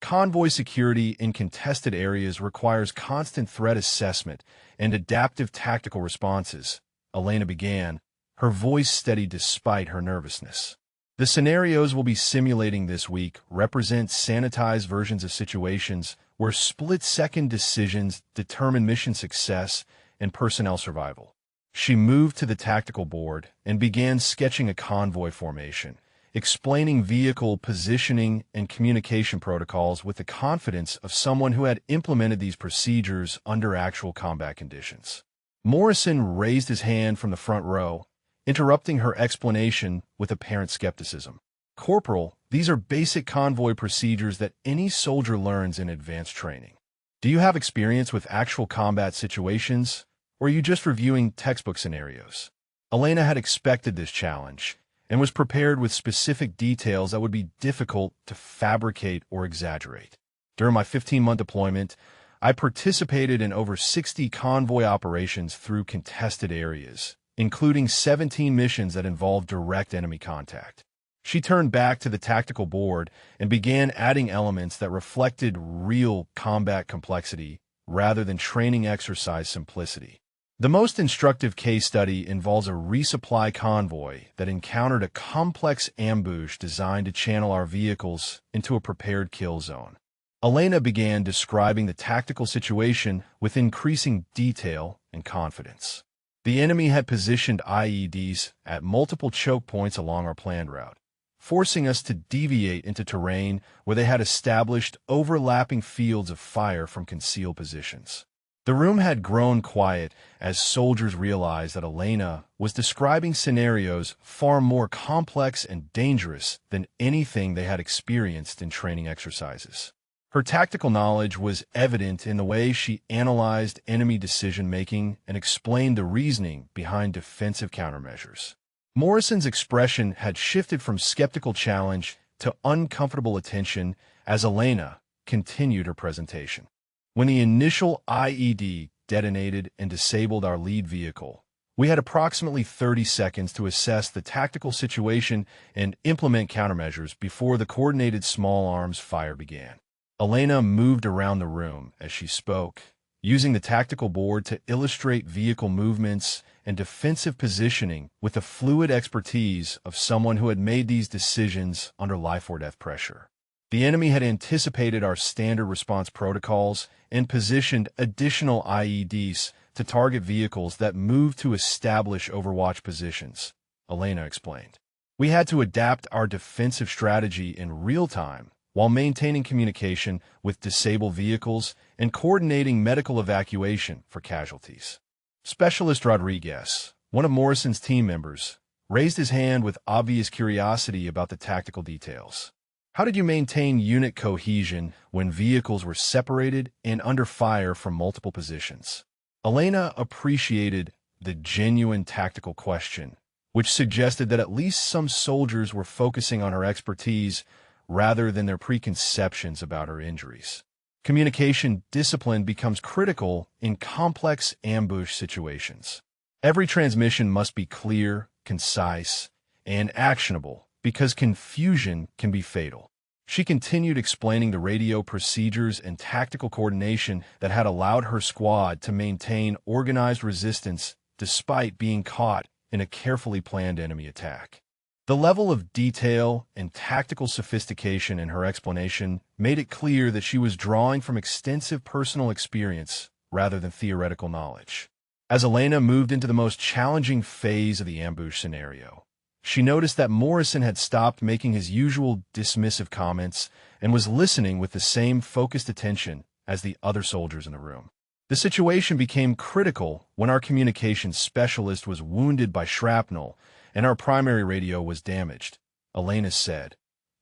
Convoy security in contested areas requires constant threat assessment and adaptive tactical responses, Elena began, her voice steady despite her nervousness. The scenarios we'll be simulating this week represent sanitized versions of situations where split-second decisions determine mission success and personnel survival. She moved to the tactical board and began sketching a convoy formation, explaining vehicle positioning and communication protocols with the confidence of someone who had implemented these procedures under actual combat conditions. Morrison raised his hand from the front row, interrupting her explanation with apparent skepticism. "Corporal, these are basic convoy procedures that any soldier learns in advanced training. Do you have experience with actual combat situations, or are you just reviewing textbook scenarios?" Elena had expected this challenge and was prepared with specific details that would be difficult to fabricate or exaggerate. During my 15-month deployment, I participated in over 60 convoy operations through contested areas, including 17 missions that involved direct enemy contact. She turned back to the tactical board and began adding elements that reflected real combat complexity rather than training exercise simplicity. The most instructive case study involves a resupply convoy that encountered a complex ambush designed to channel our vehicles into a prepared kill zone. Elena began describing the tactical situation with increasing detail and confidence. The enemy had positioned IEDs at multiple choke points along our planned route, forcing us to deviate into terrain where they had established overlapping fields of fire from concealed positions. The room had grown quiet as soldiers realized that Elena was describing scenarios far more complex and dangerous than anything they had experienced in training exercises. Her tactical knowledge was evident in the way she analyzed enemy decision-making and explained the reasoning behind defensive countermeasures. Morrison's expression had shifted from skeptical challenge to uncomfortable attention as Elena continued her presentation. When the initial IED detonated and disabled our lead vehicle, we had approximately 30 seconds to assess the tactical situation and implement countermeasures before the coordinated small arms fire began. Elena moved around the room as she spoke, using the tactical board to illustrate vehicle movements and defensive positioning with the fluid expertise of someone who had made these decisions under life-or-death pressure. The enemy had anticipated our standard response protocols and positioned additional IEDs to target vehicles that moved to establish overwatch positions, Elena explained. We had to adapt our defensive strategy in real time while maintaining communication with disabled vehicles and coordinating medical evacuation for casualties. Specialist Rodriguez, one of Morrison's team members, raised his hand with obvious curiosity about the tactical details. How did you maintain unit cohesion when vehicles were separated and under fire from multiple positions? Elena appreciated the genuine tactical question, which suggested that at least some soldiers were focusing on her expertise rather than their preconceptions about her injuries. Communication discipline becomes critical in complex ambush situations. Every transmission must be clear, concise, and actionable because confusion can be fatal. She continued explaining the radio procedures and tactical coordination that had allowed her squad to maintain organized resistance despite being caught in a carefully planned enemy attack. The level of detail and tactical sophistication in her explanation made it clear that she was drawing from extensive personal experience rather than theoretical knowledge. As Elena moved into the most challenging phase of the ambush scenario, she noticed that Morrison had stopped making his usual dismissive comments and was listening with the same focused attention as the other soldiers in the room. The situation became critical when our communications specialist was wounded by shrapnel and our primary radio was damaged, Elena said,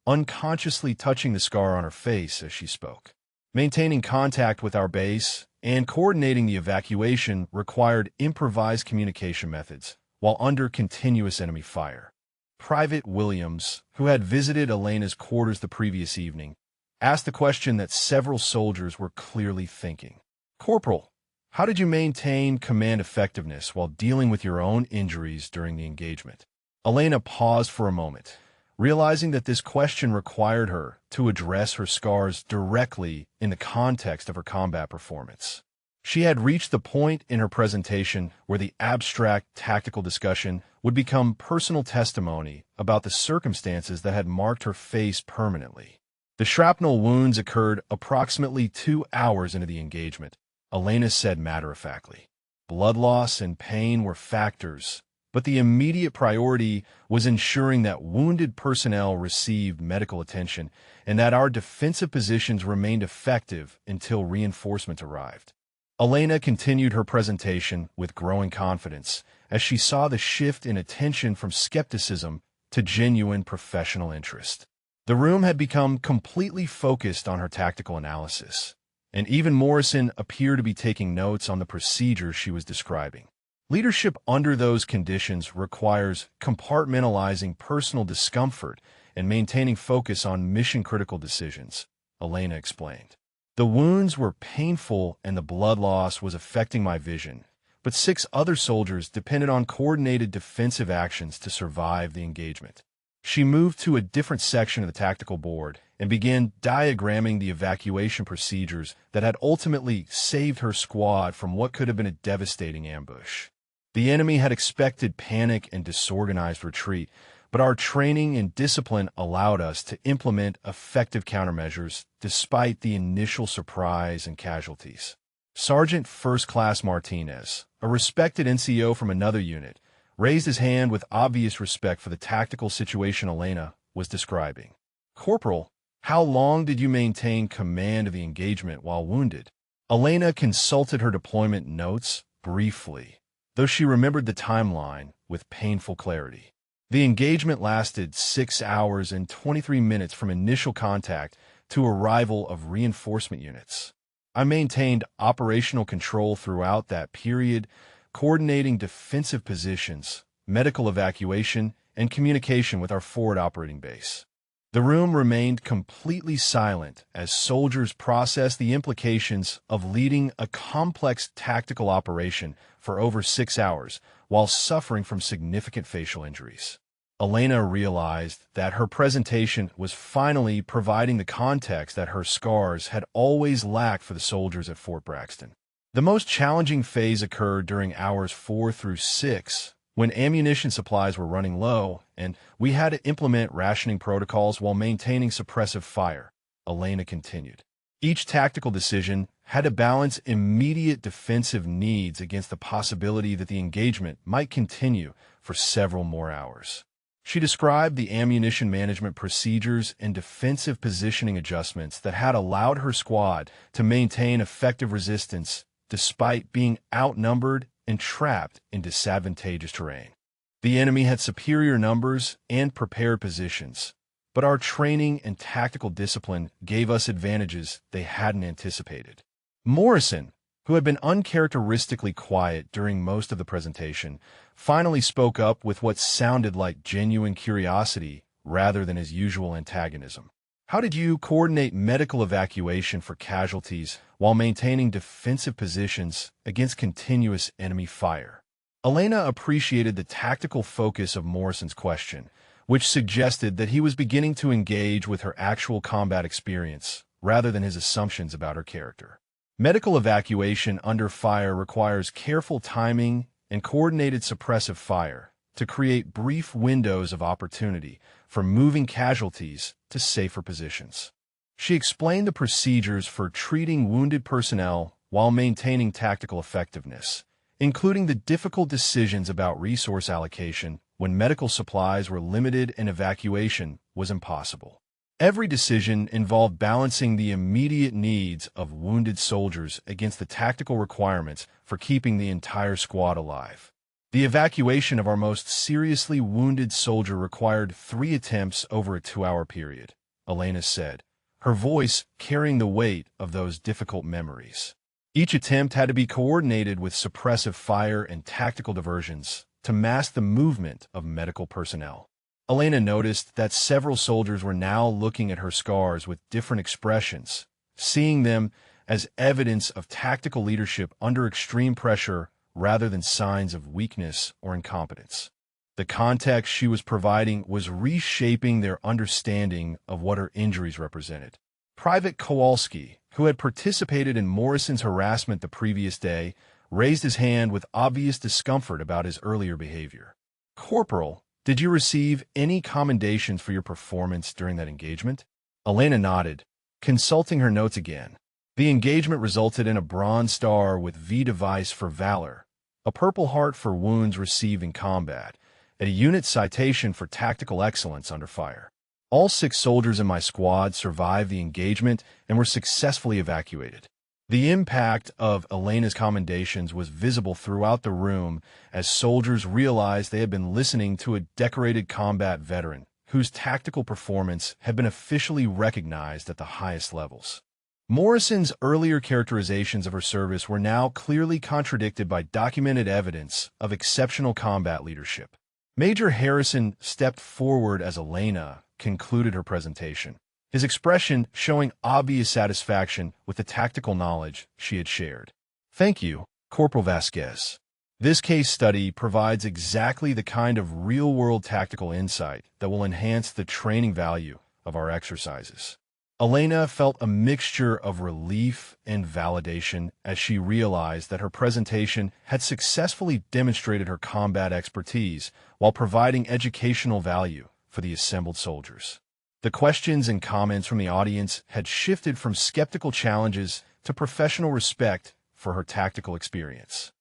unconsciously touching the scar on her face as she spoke. Maintaining contact with our base and coordinating the evacuation required improvised communication methods while under continuous enemy fire. Private Williams, who had visited Elena's quarters the previous evening, asked the question that several soldiers were clearly thinking. Corporal, how did you maintain command effectiveness while dealing with your own injuries during the engagement? Elena paused for a moment, realizing that this question required her to address her scars directly in the context of her combat performance. She had reached the point in her presentation where the abstract tactical discussion would become personal testimony about the circumstances that had marked her face permanently. The shrapnel wounds occurred approximately 2 hours into the engagement, Elena said matter-of-factly. Blood loss and pain were factors, but the immediate priority was ensuring that wounded personnel received medical attention and that our defensive positions remained effective until reinforcement arrived. Elena continued her presentation with growing confidence as she saw the shift in attention from skepticism to genuine professional interest. The room had become completely focused on her tactical analysis, and even Morrison appeared to be taking notes on the procedures she was describing. Leadership under those conditions requires compartmentalizing personal discomfort and maintaining focus on mission-critical decisions, Elena explained. The wounds were painful and the blood loss was affecting my vision, but 6 other soldiers depended on coordinated defensive actions to survive the engagement. She moved to a different section of the tactical board and began diagramming the evacuation procedures that had ultimately saved her squad from what could have been a devastating ambush. The enemy had expected panic and disorganized retreat, but our training and discipline allowed us to implement effective countermeasures despite the initial surprise and casualties. Sergeant First Class Martinez, a respected NCO from another unit, raised his hand with obvious respect for the tactical situation Elena was describing. Corporal, how long did you maintain command of the engagement while wounded? Elena consulted her deployment notes briefly, though she remembered the timeline with painful clarity. The engagement lasted 6 hours and 23 minutes from initial contact to arrival of reinforcement units. I maintained operational control throughout that period, coordinating defensive positions, medical evacuation, and communication with our forward operating base. The room remained completely silent as soldiers processed the implications of leading a complex tactical operation for over 6 hours while suffering from significant facial injuries. Elena realized that her presentation was finally providing the context that her scars had always lacked for the soldiers at Fort Braxton. The most challenging phase occurred during hours 4 through 6, when ammunition supplies were running low and we had to implement rationing protocols while maintaining suppressive fire, Elena continued. Each tactical decision had to balance immediate defensive needs against the possibility that the engagement might continue for several more hours. She described the ammunition management procedures and defensive positioning adjustments that had allowed her squad to maintain effective resistance despite being outnumbered and trapped in disadvantageous terrain. The enemy had superior numbers and prepared positions, but our training and tactical discipline gave us advantages they hadn't anticipated. Morrison, who had been uncharacteristically quiet during most of the presentation, finally spoke up with what sounded like genuine curiosity rather than his usual antagonism. How did you coordinate medical evacuation for casualties while maintaining defensive positions against continuous enemy fire? Elena appreciated the tactical focus of Morrison's question, which suggested that he was beginning to engage with her actual combat experience rather than his assumptions about her character. Medical evacuation under fire requires careful timing and coordinated suppressive fire to create brief windows of opportunity for moving casualties to safer positions. She explained the procedures for treating wounded personnel while maintaining tactical effectiveness, including the difficult decisions about resource allocation when medical supplies were limited and evacuation was impossible. Every decision involved balancing the immediate needs of wounded soldiers against the tactical requirements for keeping the entire squad alive. The evacuation of our most seriously wounded soldier required 3 attempts over a 2-hour period, Elena said, her voice carrying the weight of those difficult memories. Each attempt had to be coordinated with suppressive fire and tactical diversions to mask the movement of medical personnel. Elena noticed that several soldiers were now looking at her scars with different expressions, seeing them as evidence of tactical leadership under extreme pressure rather than signs of weakness or incompetence. The context she was providing was reshaping their understanding of what her injuries represented. Private Kowalski, who had participated in Morrison's harassment the previous day, raised his hand with obvious discomfort about his earlier behavior. "Corporal, did you receive any commendations for your performance during that engagement?" Elena nodded, consulting her notes again. The engagement resulted in a Bronze Star with V device for valor, a Purple Heart for wounds received in combat, and a unit citation for tactical excellence under fire. All 6 soldiers in my squad survived the engagement and were successfully evacuated. The impact of Elena's commendations was visible throughout the room as soldiers realized they had been listening to a decorated combat veteran whose tactical performance had been officially recognized at the highest levels. Morrison's earlier characterizations of her service were now clearly contradicted by documented evidence of exceptional combat leadership. Major Harrison stepped forward as Elena concluded her presentation, his expression showing obvious satisfaction with the tactical knowledge she had shared. "Thank you, Corporal Vasquez. This case study provides exactly the kind of real-world tactical insight that will enhance the training value of our exercises." Elena felt a mixture of relief and validation as she realized that her presentation had successfully demonstrated her combat expertise while providing educational value for the assembled soldiers. The questions and comments from the audience had shifted from skeptical challenges to professional respect for her tactical experience.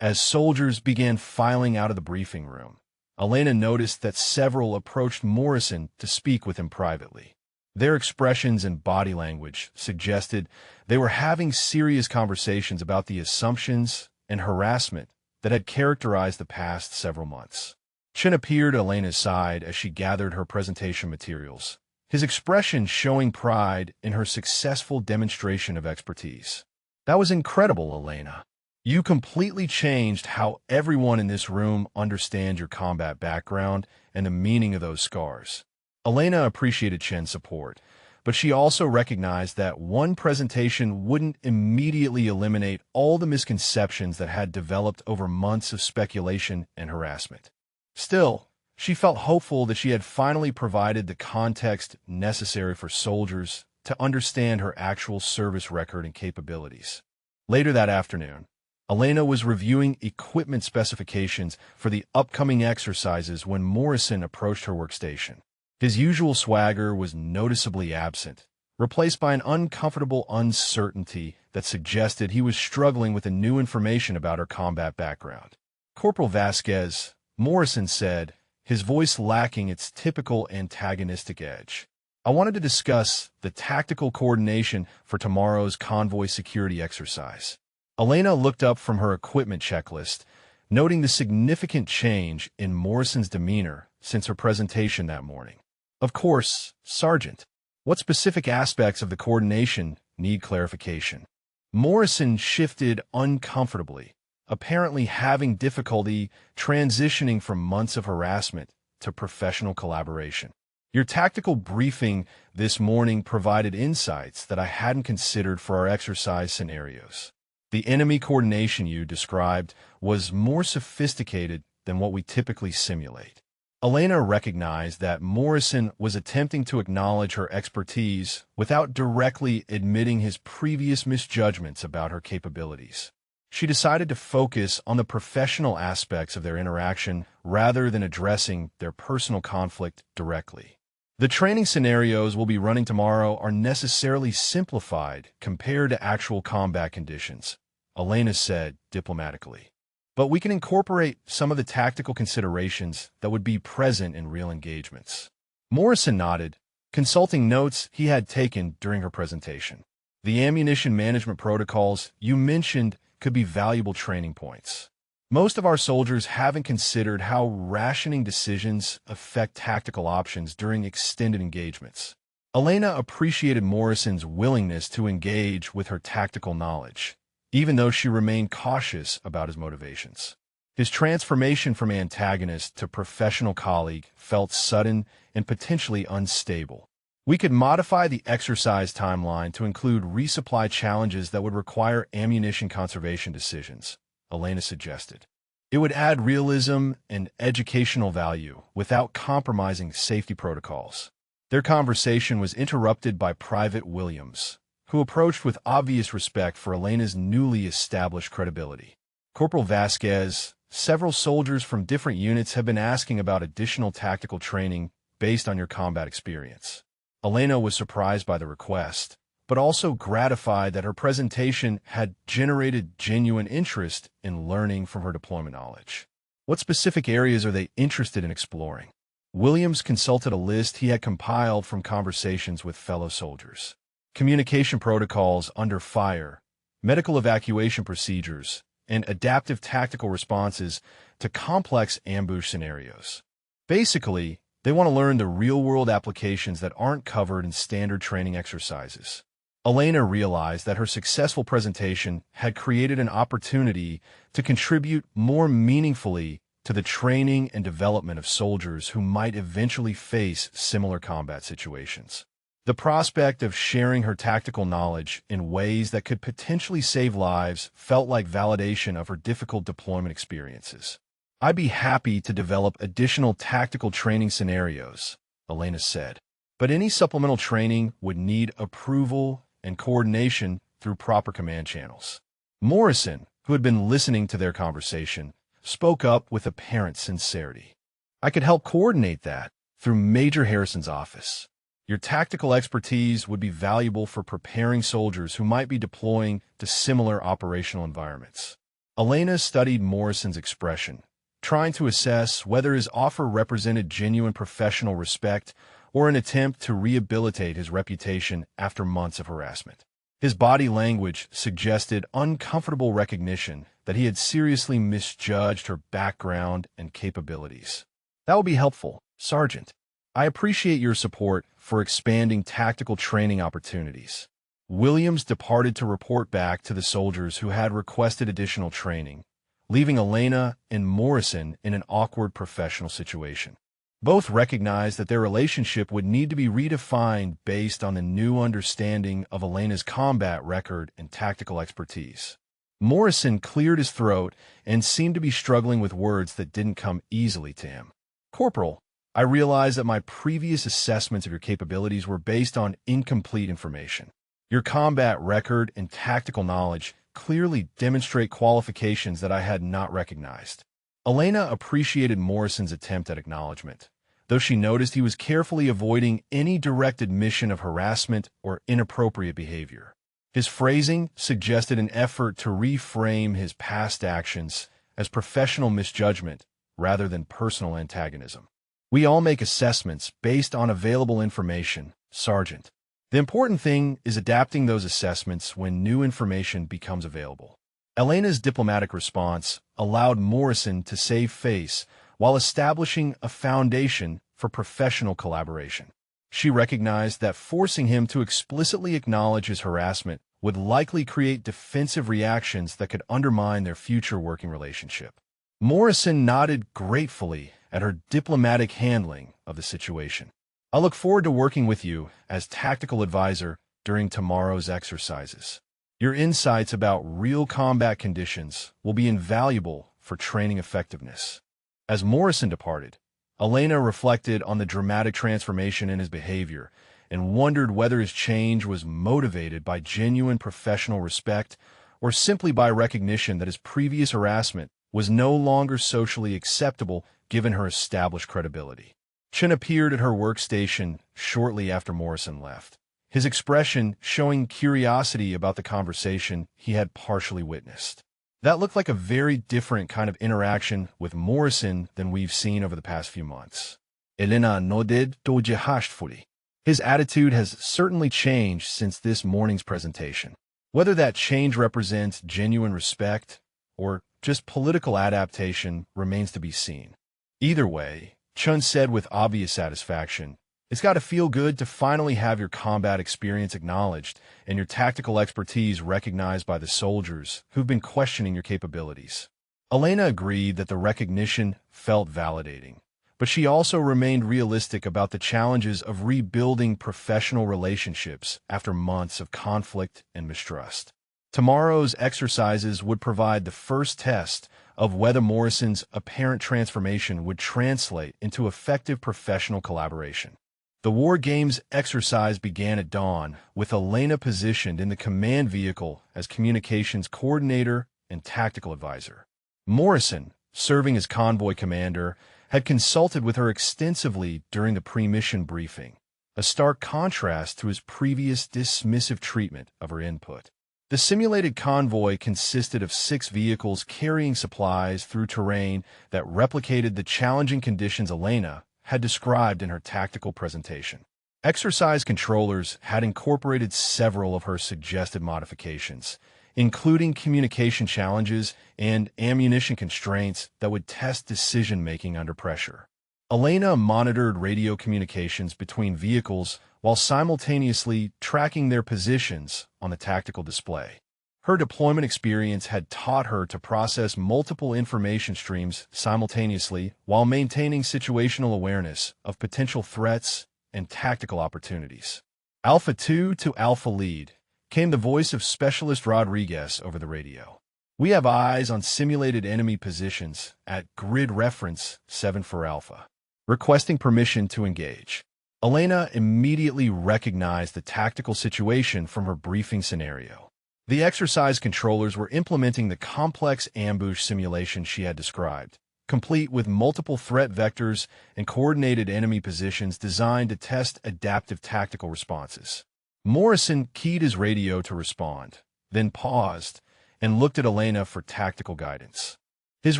As soldiers began filing out of the briefing room, Elena noticed that several approached Morrison to speak with him privately. Their expressions and body language suggested they were having serious conversations about the assumptions and harassment that had characterized the past several months. Chen appeared at Elena's side as she gathered her presentation materials, his expression showing pride in her successful demonstration of expertise. "That was incredible, Elena. You completely changed how everyone in this room understands your combat background and the meaning of those scars." Elena appreciated Chen's support, but she also recognized that one presentation wouldn't immediately eliminate all the misconceptions that had developed over months of speculation and harassment. Still, she felt hopeful that she had finally provided the context necessary for soldiers to understand her actual service record and capabilities. Later that afternoon, Elena was reviewing equipment specifications for the upcoming exercises when Morrison approached her workstation. His usual swagger was noticeably absent, replaced by an uncomfortable uncertainty that suggested he was struggling with the new information about her combat background. "Corporal Vasquez," Morrison said, his voice lacking its typical antagonistic edge, "I wanted to discuss the tactical coordination for tomorrow's convoy security exercise." Elena looked up from her equipment checklist, noting the significant change in Morrison's demeanor since her presentation that morning. Of course, Sergeant. What specific aspects of the coordination need clarification? Morrison shifted uncomfortably, apparently having difficulty transitioning from months of harassment to professional collaboration. Your tactical briefing this morning provided insights that I hadn't considered for our exercise scenarios. The enemy coordination you described was more sophisticated than what we typically simulate. Elena recognized that Morrison was attempting to acknowledge her expertise without directly admitting his previous misjudgments about her capabilities. She decided to focus on the professional aspects of their interaction rather than addressing their personal conflict directly. The training scenarios we'll be running tomorrow are necessarily simplified compared to actual combat conditions, Elena said diplomatically. But we can incorporate some of the tactical considerations that would be present in real engagements. Morrison nodded, consulting notes he had taken during her presentation. The ammunition management protocols you mentioned could be valuable training points. Most of our soldiers haven't considered how rationing decisions affect tactical options during extended engagements. Elena appreciated Morrison's willingness to engage with her tactical knowledge, even though she remained cautious about his motivations. His transformation from antagonist to professional colleague felt sudden and potentially unstable. We could modify the exercise timeline to include resupply challenges that would require ammunition conservation decisions, Elena suggested. It would add realism and educational value without compromising safety protocols. Their conversation was interrupted by Private Williams, who approached with obvious respect for Elena's newly established credibility. Corporal Vasquez, several soldiers from different units have been asking about additional tactical training based on your combat experience. Elena was surprised by the request, but also gratified that her presentation had generated genuine interest in learning from her deployment knowledge. What specific areas are they interested in exploring? Williams consulted a list he had compiled from conversations with fellow soldiers. Communication protocols under fire, medical evacuation procedures, and adaptive tactical responses to complex ambush scenarios. Basically, they want to learn the real-world applications that aren't covered in standard training exercises. Elena realized that her successful presentation had created an opportunity to contribute more meaningfully to the training and development of soldiers who might eventually face similar combat situations. The prospect of sharing her tactical knowledge in ways that could potentially save lives felt like validation of her difficult deployment experiences. I'd be happy to develop additional tactical training scenarios, Elena said, but any supplemental training would need approval and coordination through proper command channels. Morrison, who had been listening to their conversation, spoke up with apparent sincerity. I could help coordinate that through Major Harrison's office. Your tactical expertise would be valuable for preparing soldiers who might be deploying to similar operational environments. Elena studied Morrison's expression, trying to assess whether his offer represented genuine professional respect or an attempt to rehabilitate his reputation after months of harassment. His body language suggested uncomfortable recognition that he had seriously misjudged her background and capabilities. That will be helpful, Sergeant. I appreciate your support for expanding tactical training opportunities. Williams departed to report back to the soldiers who had requested additional training, leaving Elena and Morrison in an awkward professional situation. Both recognized that their relationship would need to be redefined based on the new understanding of Elena's combat record and tactical expertise. Morrison cleared his throat and seemed to be struggling with words that didn't come easily to him. Corporal, I realize that my previous assessments of your capabilities were based on incomplete information. Your combat record and tactical knowledge clearly demonstrate qualifications that I had not recognized. Elena appreciated Morrison's attempt at acknowledgement, though she noticed he was carefully avoiding any direct admission of harassment or inappropriate behavior. His phrasing suggested an effort to reframe his past actions as professional misjudgment rather than personal antagonism. We all make assessments based on available information, Sergeant. The important thing is adapting those assessments when new information becomes available. Elena's diplomatic response allowed Morrison to save face while establishing a foundation for professional collaboration. She recognized that forcing him to explicitly acknowledge his harassment would likely create defensive reactions that could undermine their future working relationship. Morrison nodded gratefully at her diplomatic handling of the situation. "I look forward to working with you as tactical advisor during tomorrow's exercises. Your insights about real combat conditions will be invaluable for training effectiveness." As Morrison departed, Elena reflected on the dramatic transformation in his behavior and wondered whether his change was motivated by genuine professional respect or simply by recognition that his previous harassment was no longer socially acceptable given her established credibility. Chen appeared at her workstation shortly after Morrison left, his expression showing curiosity about the conversation he had partially witnessed. That looked like a very different kind of interaction with Morrison than we've seen over the past few months. Elena nodded dojehashfully. His attitude has certainly changed since this morning's presentation. Whether that change represents genuine respect or just political adaptation remains to be seen. Either way, Chun said with obvious satisfaction, "It's got to feel good to finally have your combat experience acknowledged and your tactical expertise recognized by the soldiers who've been questioning your capabilities." Elena agreed that the recognition felt validating, but she also remained realistic about the challenges of rebuilding professional relationships after months of conflict and mistrust. Tomorrow's exercises would provide the first test of whether Morrison's apparent transformation would translate into effective professional collaboration. The War Games exercise began at dawn, with Elena positioned in the command vehicle as communications coordinator and tactical advisor. Morrison, serving as convoy commander, had consulted with her extensively during the pre-mission briefing, a stark contrast to his previous dismissive treatment of her input. The simulated convoy consisted of 6 vehicles carrying supplies through terrain that replicated the challenging conditions Elena had described in her tactical presentation. Exercise controllers had incorporated several of her suggested modifications, including communication challenges and ammunition constraints that would test decision-making under pressure. Elena monitored radio communications between vehicles while simultaneously tracking their positions on the tactical display. Her deployment experience had taught her to process multiple information streams simultaneously while maintaining situational awareness of potential threats and tactical opportunities. Alpha 2 to Alpha Lead came the voice of Specialist Rodriguez over the radio. "We have eyes on simulated enemy positions at grid reference 7 for Alpha. Requesting permission to engage." Elena immediately recognized the tactical situation from her briefing scenario. The exercise controllers were implementing the complex ambush simulation she had described, complete with multiple threat vectors and coordinated enemy positions designed to test adaptive tactical responses. Morrison keyed his radio to respond, then paused and looked at Elena for tactical guidance. His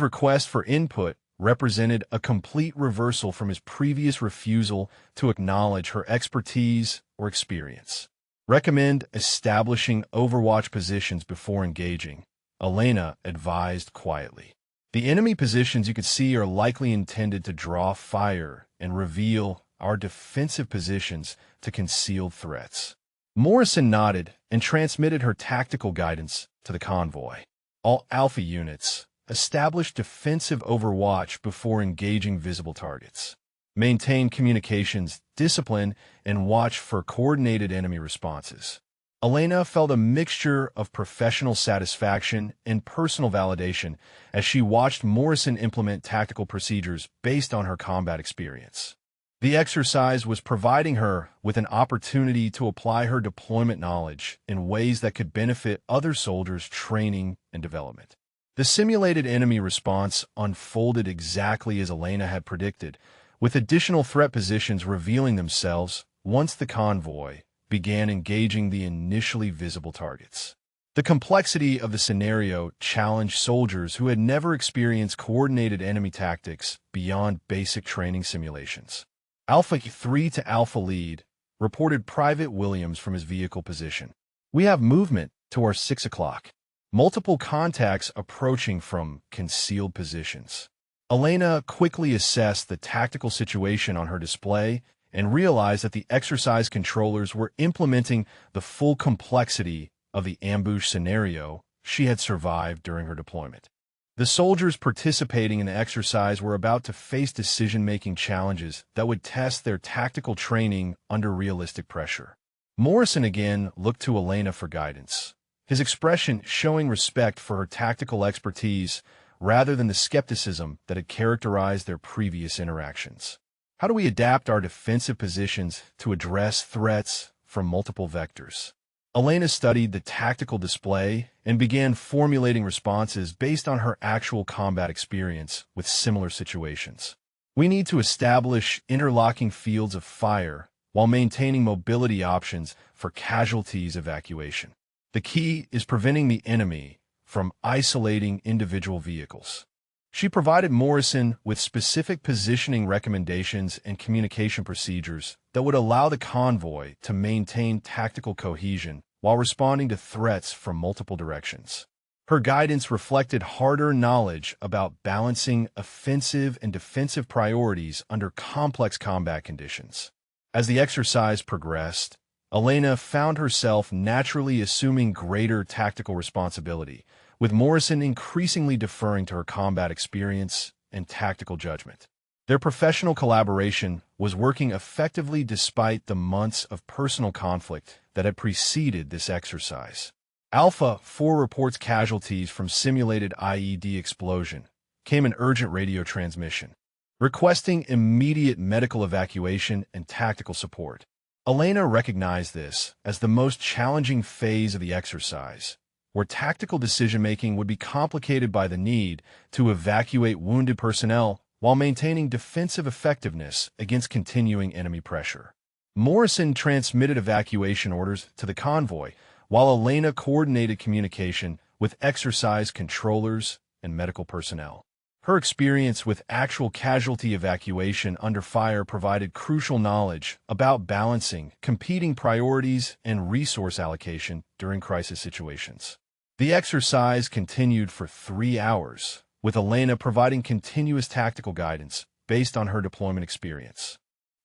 request for input represented a complete reversal from his previous refusal to acknowledge her expertise or experience. "Recommend establishing overwatch positions before engaging," Elena advised quietly. "The enemy positions you could see are likely intended to draw fire and reveal our defensive positions to concealed threats." Morrison nodded and transmitted her tactical guidance to the convoy. "All Alpha units, establish defensive overwatch before engaging visible targets. Maintain communications discipline and watch for coordinated enemy responses." Elena felt a mixture of professional satisfaction and personal validation as she watched Morrison implement tactical procedures based on her combat experience. The exercise was providing her with an opportunity to apply her deployment knowledge in ways that could benefit other soldiers' training and development. The simulated enemy response unfolded exactly as Elena had predicted, with additional threat positions revealing themselves once the convoy began engaging the initially visible targets. The complexity of the scenario challenged soldiers who had never experienced coordinated enemy tactics beyond basic training simulations. Alpha 3 to Alpha Lead reported Private Williams from his vehicle position. "We have movement to our 6 o'clock. Multiple contacts approaching from concealed positions." Elena quickly assessed the tactical situation on her display and realized that the exercise controllers were implementing the full complexity of the ambush scenario she had survived during her deployment. The soldiers participating in the exercise were about to face decision-making challenges that would test their tactical training under realistic pressure. Morrison again looked to Elena for guidance, his expression showing respect for her tactical expertise rather than the skepticism that had characterized their previous interactions. How do we adapt our defensive positions to address threats from multiple vectors? Elena studied the tactical display and began formulating responses based on her actual combat experience with similar situations. We need to establish interlocking fields of fire while maintaining mobility options for casualties evacuation. The key is preventing the enemy from isolating individual vehicles. She provided Morrison with specific positioning recommendations and communication procedures that would allow the convoy to maintain tactical cohesion while responding to threats from multiple directions. Her guidance reflected harder knowledge about balancing offensive and defensive priorities under complex combat conditions. As the exercise progressed, Elena found herself naturally assuming greater tactical responsibility, with Morrison increasingly deferring to her combat experience and tactical judgment. Their professional collaboration was working effectively despite the months of personal conflict that had preceded this exercise. Alpha 4 reports casualties from simulated IED explosion. Came an urgent radio transmission, requesting immediate medical evacuation and tactical support. Elena recognized this as the most challenging phase of the exercise, where tactical decision-making would be complicated by the need to evacuate wounded personnel while maintaining defensive effectiveness against continuing enemy pressure. Morrison transmitted evacuation orders to the convoy, while Elena coordinated communication with exercise controllers and medical personnel. Her experience with actual casualty evacuation under fire provided crucial knowledge about balancing competing priorities and resource allocation during crisis situations. The exercise continued for 3 hours, with Elena providing continuous tactical guidance based on her deployment experience.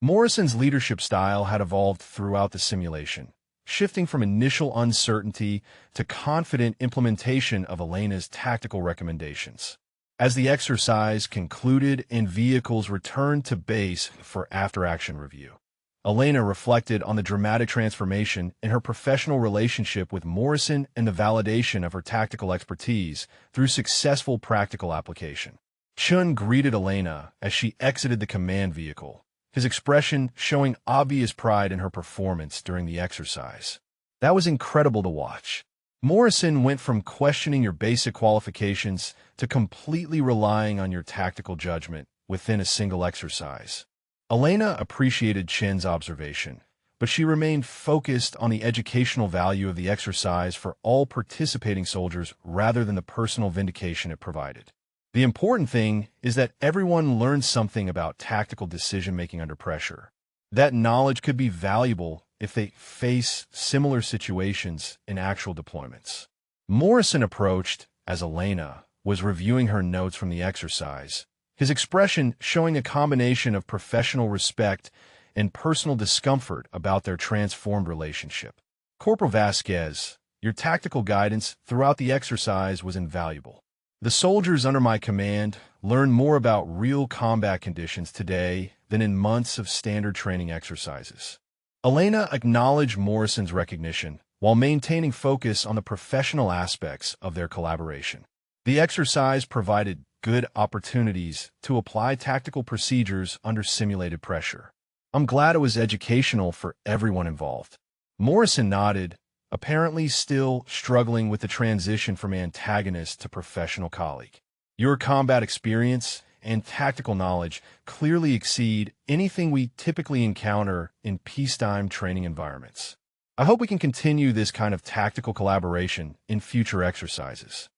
Morrison's leadership style had evolved throughout the simulation, shifting from initial uncertainty to confident implementation of Elena's tactical recommendations. As the exercise concluded and vehicles returned to base for after-action review, Elena reflected on the dramatic transformation in her professional relationship with Morrison and the validation of her tactical expertise through successful practical application. Chun greeted Elena as she exited the command vehicle, his expression showing obvious pride in her performance during the exercise. That was incredible to watch. Morrison went from questioning your basic qualifications to completely relying on your tactical judgment within a single exercise. Elena appreciated Chin's observation, but she remained focused on the educational value of the exercise for all participating soldiers rather than the personal vindication it provided. The important thing is that everyone learned something about tactical decision-making under pressure. That knowledge could be valuable if they face similar situations in actual deployments. Morrison approached as Elena was reviewing her notes from the exercise, his expression showing a combination of professional respect and personal discomfort about their transformed relationship. Corporal Vasquez, your tactical guidance throughout the exercise was invaluable. The soldiers under my command learned more about real combat conditions today than in months of standard training exercises. Elena acknowledged Morrison's recognition while maintaining focus on the professional aspects of their collaboration. The exercise provided good opportunities to apply tactical procedures under simulated pressure. I'm glad it was educational for everyone involved. Morrison nodded, apparently still struggling with the transition from antagonist to professional colleague. Your combat experience and tactical knowledge clearly exceed anything we typically encounter in peacetime training environments. I hope we can continue this kind of tactical collaboration in future exercises.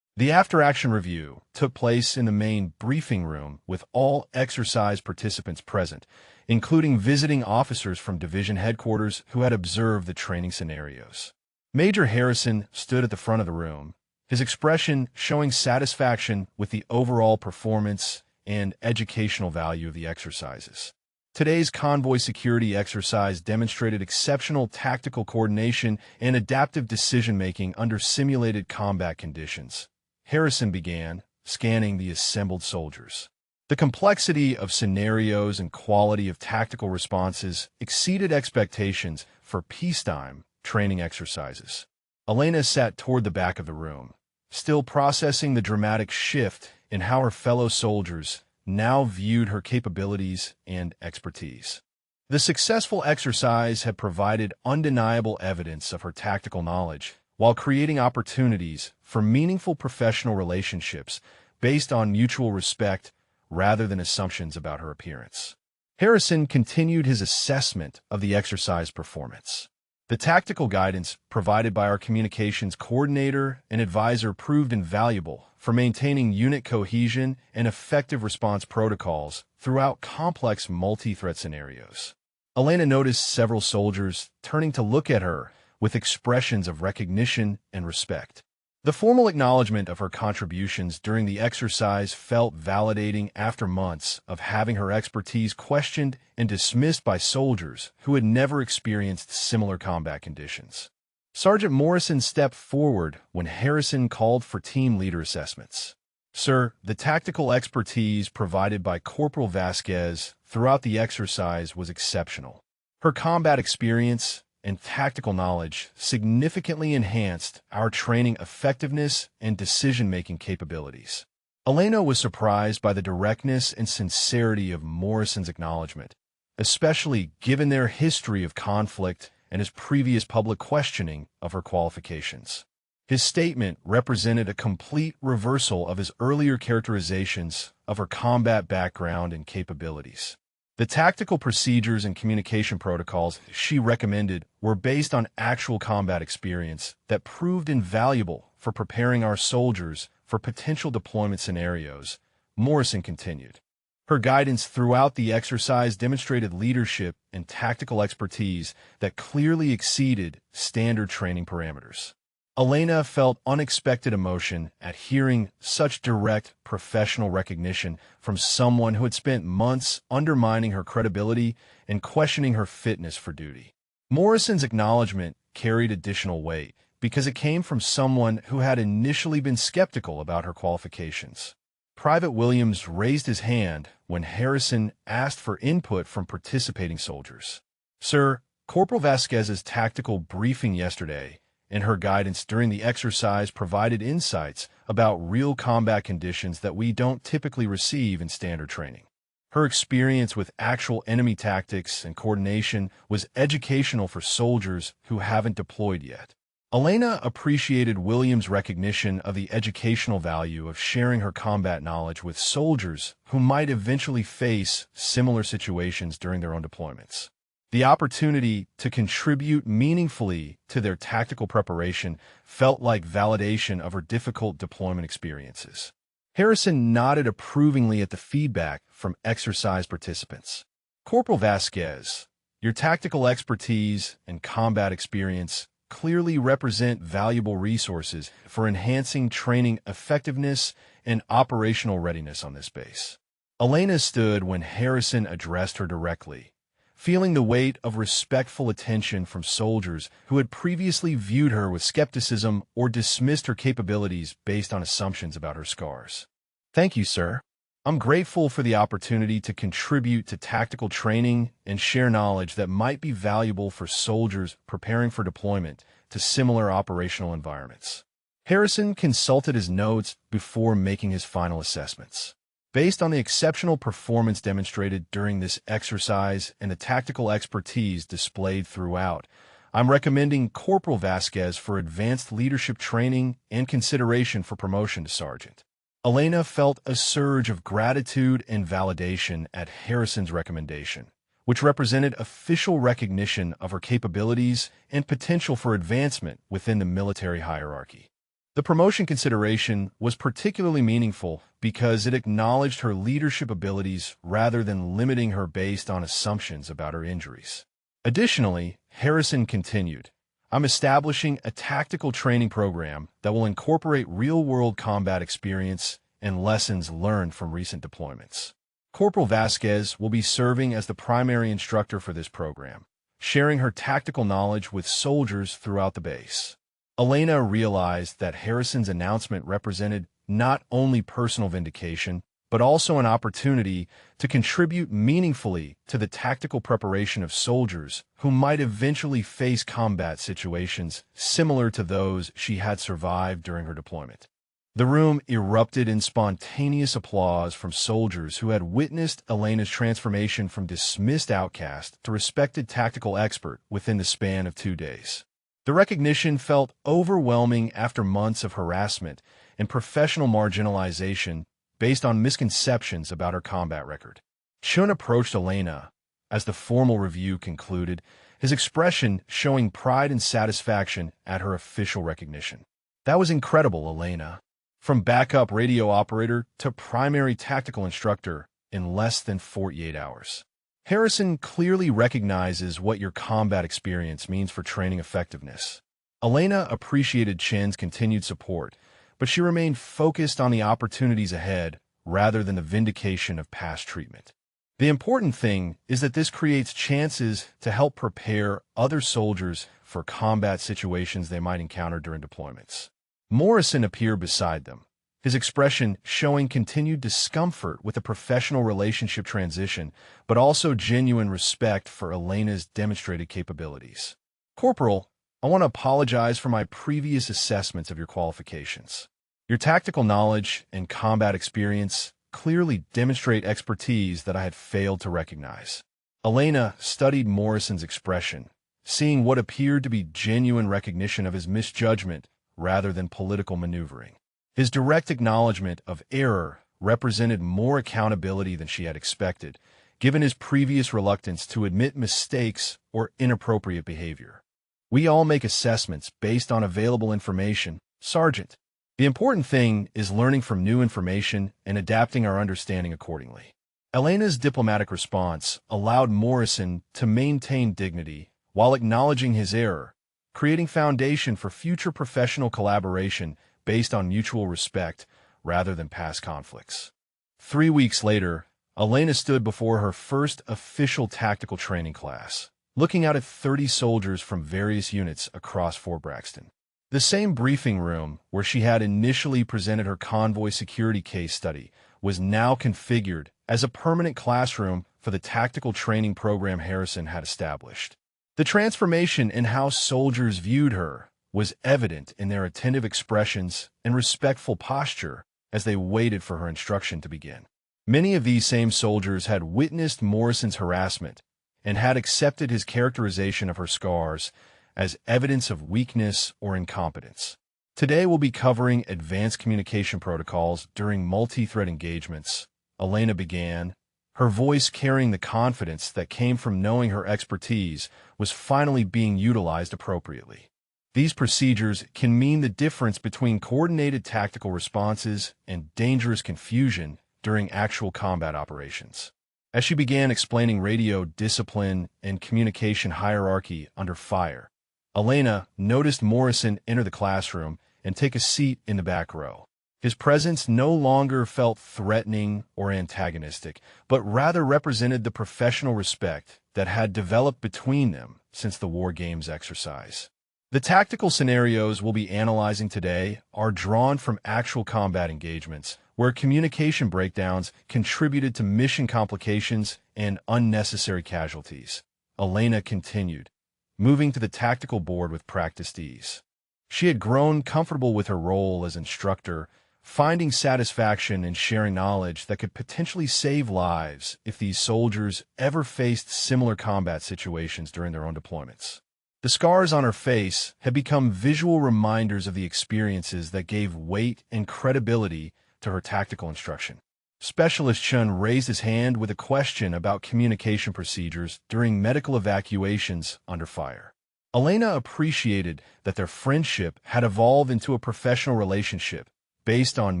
The after-action review took place in the main briefing room with all exercise participants present, including visiting officers from division headquarters who had observed the training scenarios. Major Harrison stood at the front of the room, his expression showing satisfaction with the overall performance and educational value of the exercises. Today's convoy security exercise demonstrated exceptional tactical coordination and adaptive decision-making under simulated combat conditions. Harrison began scanning the assembled soldiers. The complexity of scenarios and quality of tactical responses exceeded expectations for peacetime training exercises. Elena sat toward the back of the room, still processing the dramatic shift in how her fellow soldiers now viewed her capabilities and expertise. The successful exercise had provided undeniable evidence of her tactical knowledge, while creating opportunities for meaningful professional relationships based on mutual respect rather than assumptions about her appearance. Harrison continued his assessment of the exercise performance. The tactical guidance provided by our communications coordinator and advisor proved invaluable for maintaining unit cohesion and effective response protocols throughout complex multi-threat scenarios. Elena noticed several soldiers turning to look at her with expressions of recognition and respect. The formal acknowledgement of her contributions during the exercise felt validating after months of having her expertise questioned and dismissed by soldiers who had never experienced similar combat conditions. Sergeant Morrison stepped forward when Harrison called for team leader assessments. "Sir, the tactical expertise provided by Corporal Vasquez throughout the exercise was exceptional. Her combat experience and tactical knowledge significantly enhanced our training effectiveness and decision-making capabilities." Elena was surprised by the directness and sincerity of Morrison's acknowledgement, especially given their history of conflict and his previous public questioning of her qualifications. His statement represented a complete reversal of his earlier characterizations of her combat background and capabilities. The tactical procedures and communication protocols she recommended were based on actual combat experience that proved invaluable for preparing our soldiers for potential deployment scenarios, Morrison continued. Her guidance throughout the exercise demonstrated leadership and tactical expertise that clearly exceeded standard training parameters. Elena felt unexpected emotion at hearing such direct professional recognition from someone who had spent months undermining her credibility and questioning her fitness for duty. Morrison's acknowledgement carried additional weight because it came from someone who had initially been skeptical about her qualifications. Private Williams raised his hand when Harrison asked for input from participating soldiers. "Sir, Corporal Vasquez's tactical briefing yesterday and her guidance during the exercise provided insights about real combat conditions that we don't typically receive in standard training. Her experience with actual enemy tactics and coordination was educational for soldiers who haven't deployed yet." Elena appreciated Williams' recognition of the educational value of sharing her combat knowledge with soldiers who might eventually face similar situations during their own deployments. The opportunity to contribute meaningfully to their tactical preparation felt like validation of her difficult deployment experiences. Harrison nodded approvingly at the feedback from exercise participants. "Corporal Vasquez, your tactical expertise and combat experience clearly represent valuable resources for enhancing training effectiveness and operational readiness on this base." Elena stood when Harrison addressed her directly, feeling the weight of respectful attention from soldiers who had previously viewed her with skepticism or dismissed her capabilities based on assumptions about her scars. "Thank you, sir. I'm grateful for the opportunity to contribute to tactical training and share knowledge that might be valuable for soldiers preparing for deployment to similar operational environments." Harrison consulted his notes before making his final assessments. Based on the exceptional performance demonstrated during this exercise and the tactical expertise displayed throughout, I'm recommending Corporal Vasquez for advanced leadership training and consideration for promotion to sergeant. Elena felt a surge of gratitude and validation at Harrison's recommendation, which represented official recognition of her capabilities and potential for advancement within the military hierarchy. The promotion consideration was particularly meaningful because it acknowledged her leadership abilities rather than limiting her based on assumptions about her injuries. Additionally, Harrison continued, "I'm establishing a tactical training program that will incorporate real-world combat experience and lessons learned from recent deployments. Corporal Vasquez will be serving as the primary instructor for this program, sharing her tactical knowledge with soldiers throughout the base. Elena realized that Harrison's announcement represented not only personal vindication, but also an opportunity to contribute meaningfully to the tactical preparation of soldiers who might eventually face combat situations similar to those she had survived during her deployment. The room erupted in spontaneous applause from soldiers who had witnessed Elena's transformation from dismissed outcast to respected tactical expert within the span of 2 days. The recognition felt overwhelming after months of harassment and professional marginalization based on misconceptions about her combat record. Chun approached Elena as the formal review concluded, his expression showing pride and satisfaction at her official recognition. "That was incredible, Elena. From backup radio operator to primary tactical instructor in less than 48 hours. Harrison clearly recognizes what your combat experience means for training effectiveness." Elena appreciated Chen's continued support, but she remained focused on the opportunities ahead rather than the vindication of past treatment. The important thing is that this creates chances to help prepare other soldiers for combat situations they might encounter during deployments. Morrison appeared beside them, his expression showing continued discomfort with the professional relationship transition, but also genuine respect for Elena's demonstrated capabilities. "Corporal, I want to apologize for my previous assessments of your qualifications. Your tactical knowledge and combat experience clearly demonstrate expertise that I had failed to recognize." Elena studied Morrison's expression, seeing what appeared to be genuine recognition of his misjudgment rather than political maneuvering. His direct acknowledgement of error represented more accountability than she had expected, given his previous reluctance to admit mistakes or inappropriate behavior. "We all make assessments based on available information, Sergeant. The important thing is learning from new information and adapting our understanding accordingly." Elena's diplomatic response allowed Morrison to maintain dignity while acknowledging his error, creating foundation for future professional collaboration based on mutual respect rather than past conflicts. 3 weeks later, Elena stood before her first official tactical training class, looking out at 30 soldiers from various units across Fort Braxton. The same briefing room where she had initially presented her convoy security case study was now configured as a permanent classroom for the tactical training program Harrison had established. The transformation in how soldiers viewed her was evident in their attentive expressions and respectful posture as they waited for her instruction to begin. Many of these same soldiers had witnessed Morrison's harassment and had accepted his characterization of her scars as evidence of weakness or incompetence. Today we'll be covering advanced communication protocols during multi-threat engagements. Elena began, her voice carrying the confidence that came from knowing her expertise was finally being utilized appropriately. These procedures can mean the difference between coordinated tactical responses and dangerous confusion during actual combat operations. As she began explaining radio discipline and communication hierarchy under fire, Elena noticed Morrison enter the classroom and take a seat in the back row. His presence no longer felt threatening or antagonistic, but rather represented the professional respect that had developed between them since the War Games exercise. The tactical scenarios we'll be analyzing today are drawn from actual combat engagements, where communication breakdowns contributed to mission complications and unnecessary casualties. Elena continued, moving to the tactical board with practiced ease. She had grown comfortable with her role as instructor, finding satisfaction in sharing knowledge that could potentially save lives if these soldiers ever faced similar combat situations during their own deployments. The scars on her face had become visual reminders of the experiences that gave weight and credibility to her tactical instruction. Specialist Chun raised his hand with a question about communication procedures during medical evacuations under fire. Elena appreciated that their friendship had evolved into a professional relationship based on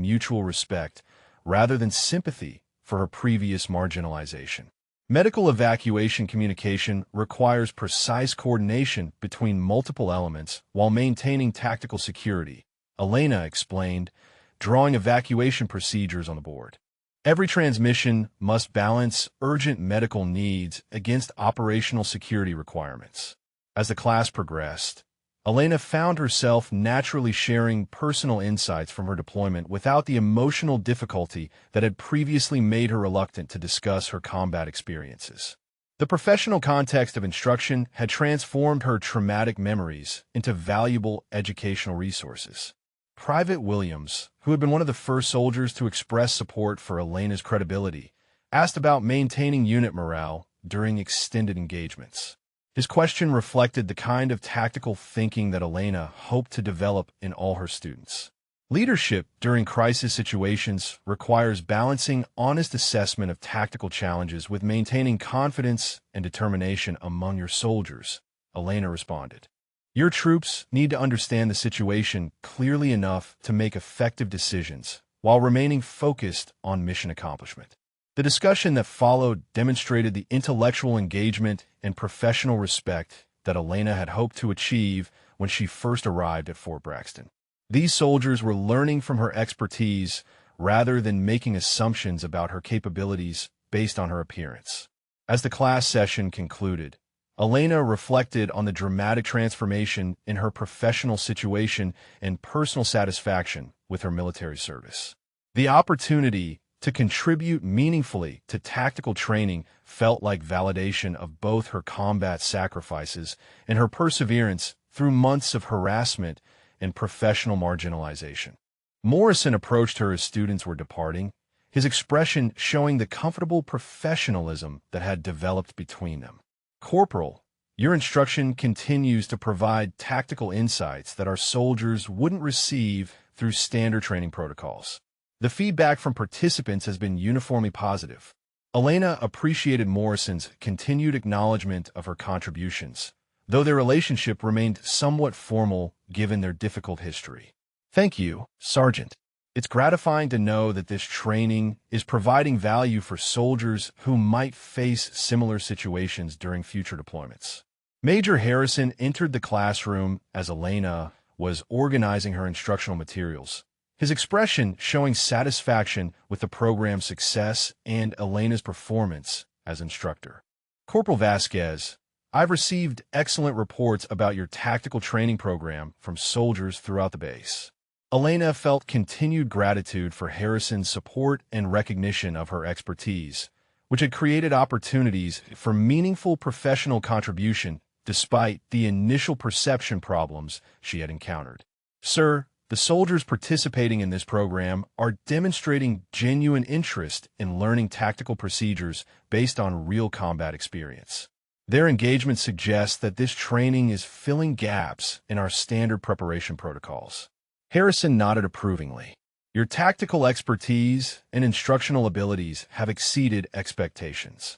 mutual respect rather than sympathy for her previous marginalization. Medical evacuation communication requires precise coordination between multiple elements while maintaining tactical security. Elena explained, drawing evacuation procedures on the board. Every transmission must balance urgent medical needs against operational security requirements. As the class progressed, Elena found herself naturally sharing personal insights from her deployment without the emotional difficulty that had previously made her reluctant to discuss her combat experiences. The professional context of instruction had transformed her traumatic memories into valuable educational resources. Private Williams, who had been one of the first soldiers to express support for Elena's credibility, asked about maintaining unit morale during extended engagements. His question reflected the kind of tactical thinking that Elena hoped to develop in all her students. Leadership during crisis situations requires balancing honest assessment of tactical challenges with maintaining confidence and determination among your soldiers, Elena responded. Your troops need to understand the situation clearly enough to make effective decisions while remaining focused on mission accomplishment. The discussion that followed demonstrated the intellectual engagement and professional respect that Elena had hoped to achieve when she first arrived at Fort Braxton. These soldiers were learning from her expertise rather than making assumptions about her capabilities based on her appearance. As the class session concluded, Elena reflected on the dramatic transformation in her professional situation and personal satisfaction with her military service. The opportunity to contribute meaningfully to tactical training felt like validation of both her combat sacrifices and her perseverance through months of harassment and professional marginalization. Morrison approached her as students were departing, his expression showing the comfortable professionalism that had developed between them. Corporal, your instruction continues to provide tactical insights that our soldiers wouldn't receive through standard training protocols. The feedback from participants has been uniformly positive. Elena appreciated Morrison's continued acknowledgement of her contributions, though their relationship remained somewhat formal given their difficult history. Thank you, Sergeant. It's gratifying to know that this training is providing value for soldiers who might face similar situations during future deployments. Major Harrison entered the classroom as Elena was organizing her instructional materials, his expression showing satisfaction with the program's success and Elena's performance as instructor. Corporal Vasquez, I've received excellent reports about your tactical training program from soldiers throughout the base. Elena felt continued gratitude for Harrison's support and recognition of her expertise, which had created opportunities for meaningful professional contribution despite the initial perception problems she had encountered. Sir, the soldiers participating in this program are demonstrating genuine interest in learning tactical procedures based on real combat experience. Their engagement suggests that this training is filling gaps in our standard preparation protocols. Harrison nodded approvingly. Your tactical expertise and instructional abilities have exceeded expectations.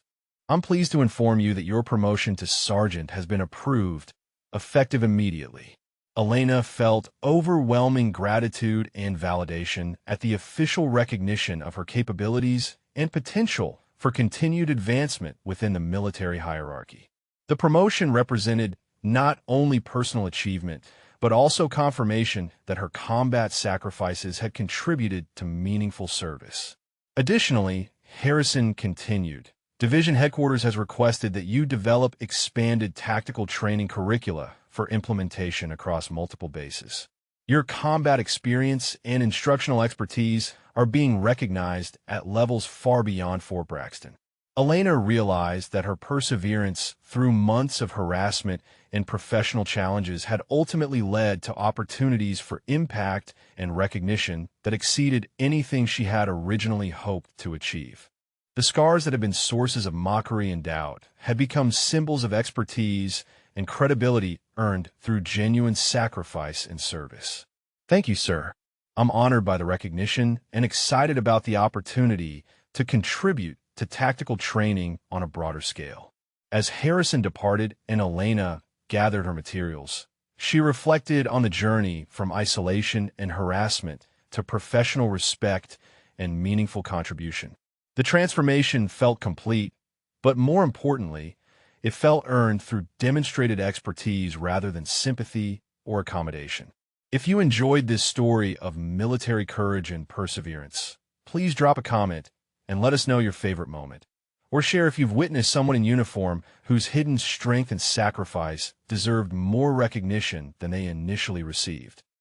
I'm pleased to inform you that your promotion to sergeant has been approved, effective immediately. Elena felt overwhelming gratitude and validation at the official recognition of her capabilities and potential for continued advancement within the military hierarchy. The promotion represented not only personal achievement, but also confirmation that her combat sacrifices had contributed to meaningful service. Additionally, Harrison continued, Division Headquarters has requested that you develop expanded tactical training curricula for implementation across multiple bases. Your combat experience and instructional expertise are being recognized at levels far beyond Fort Braxton. Elena realized that her perseverance through months of harassment and professional challenges had ultimately led to opportunities for impact and recognition that exceeded anything she had originally hoped to achieve. The scars that had been sources of mockery and doubt had become symbols of expertise and credibility earned through genuine sacrifice and service. Thank you, sir. I'm honored by the recognition and excited about the opportunity to contribute to tactical training on a broader scale. As Harrison departed and Elena gathered her materials, she reflected on the journey from isolation and harassment to professional respect and meaningful contribution. The transformation felt complete, but more importantly, it felt earned through demonstrated expertise rather than sympathy or accommodation. If you enjoyed this story of military courage and perseverance, please drop a comment and let us know your favorite moment. Or share if you've witnessed someone in uniform whose hidden strength and sacrifice deserved more recognition than they initially received.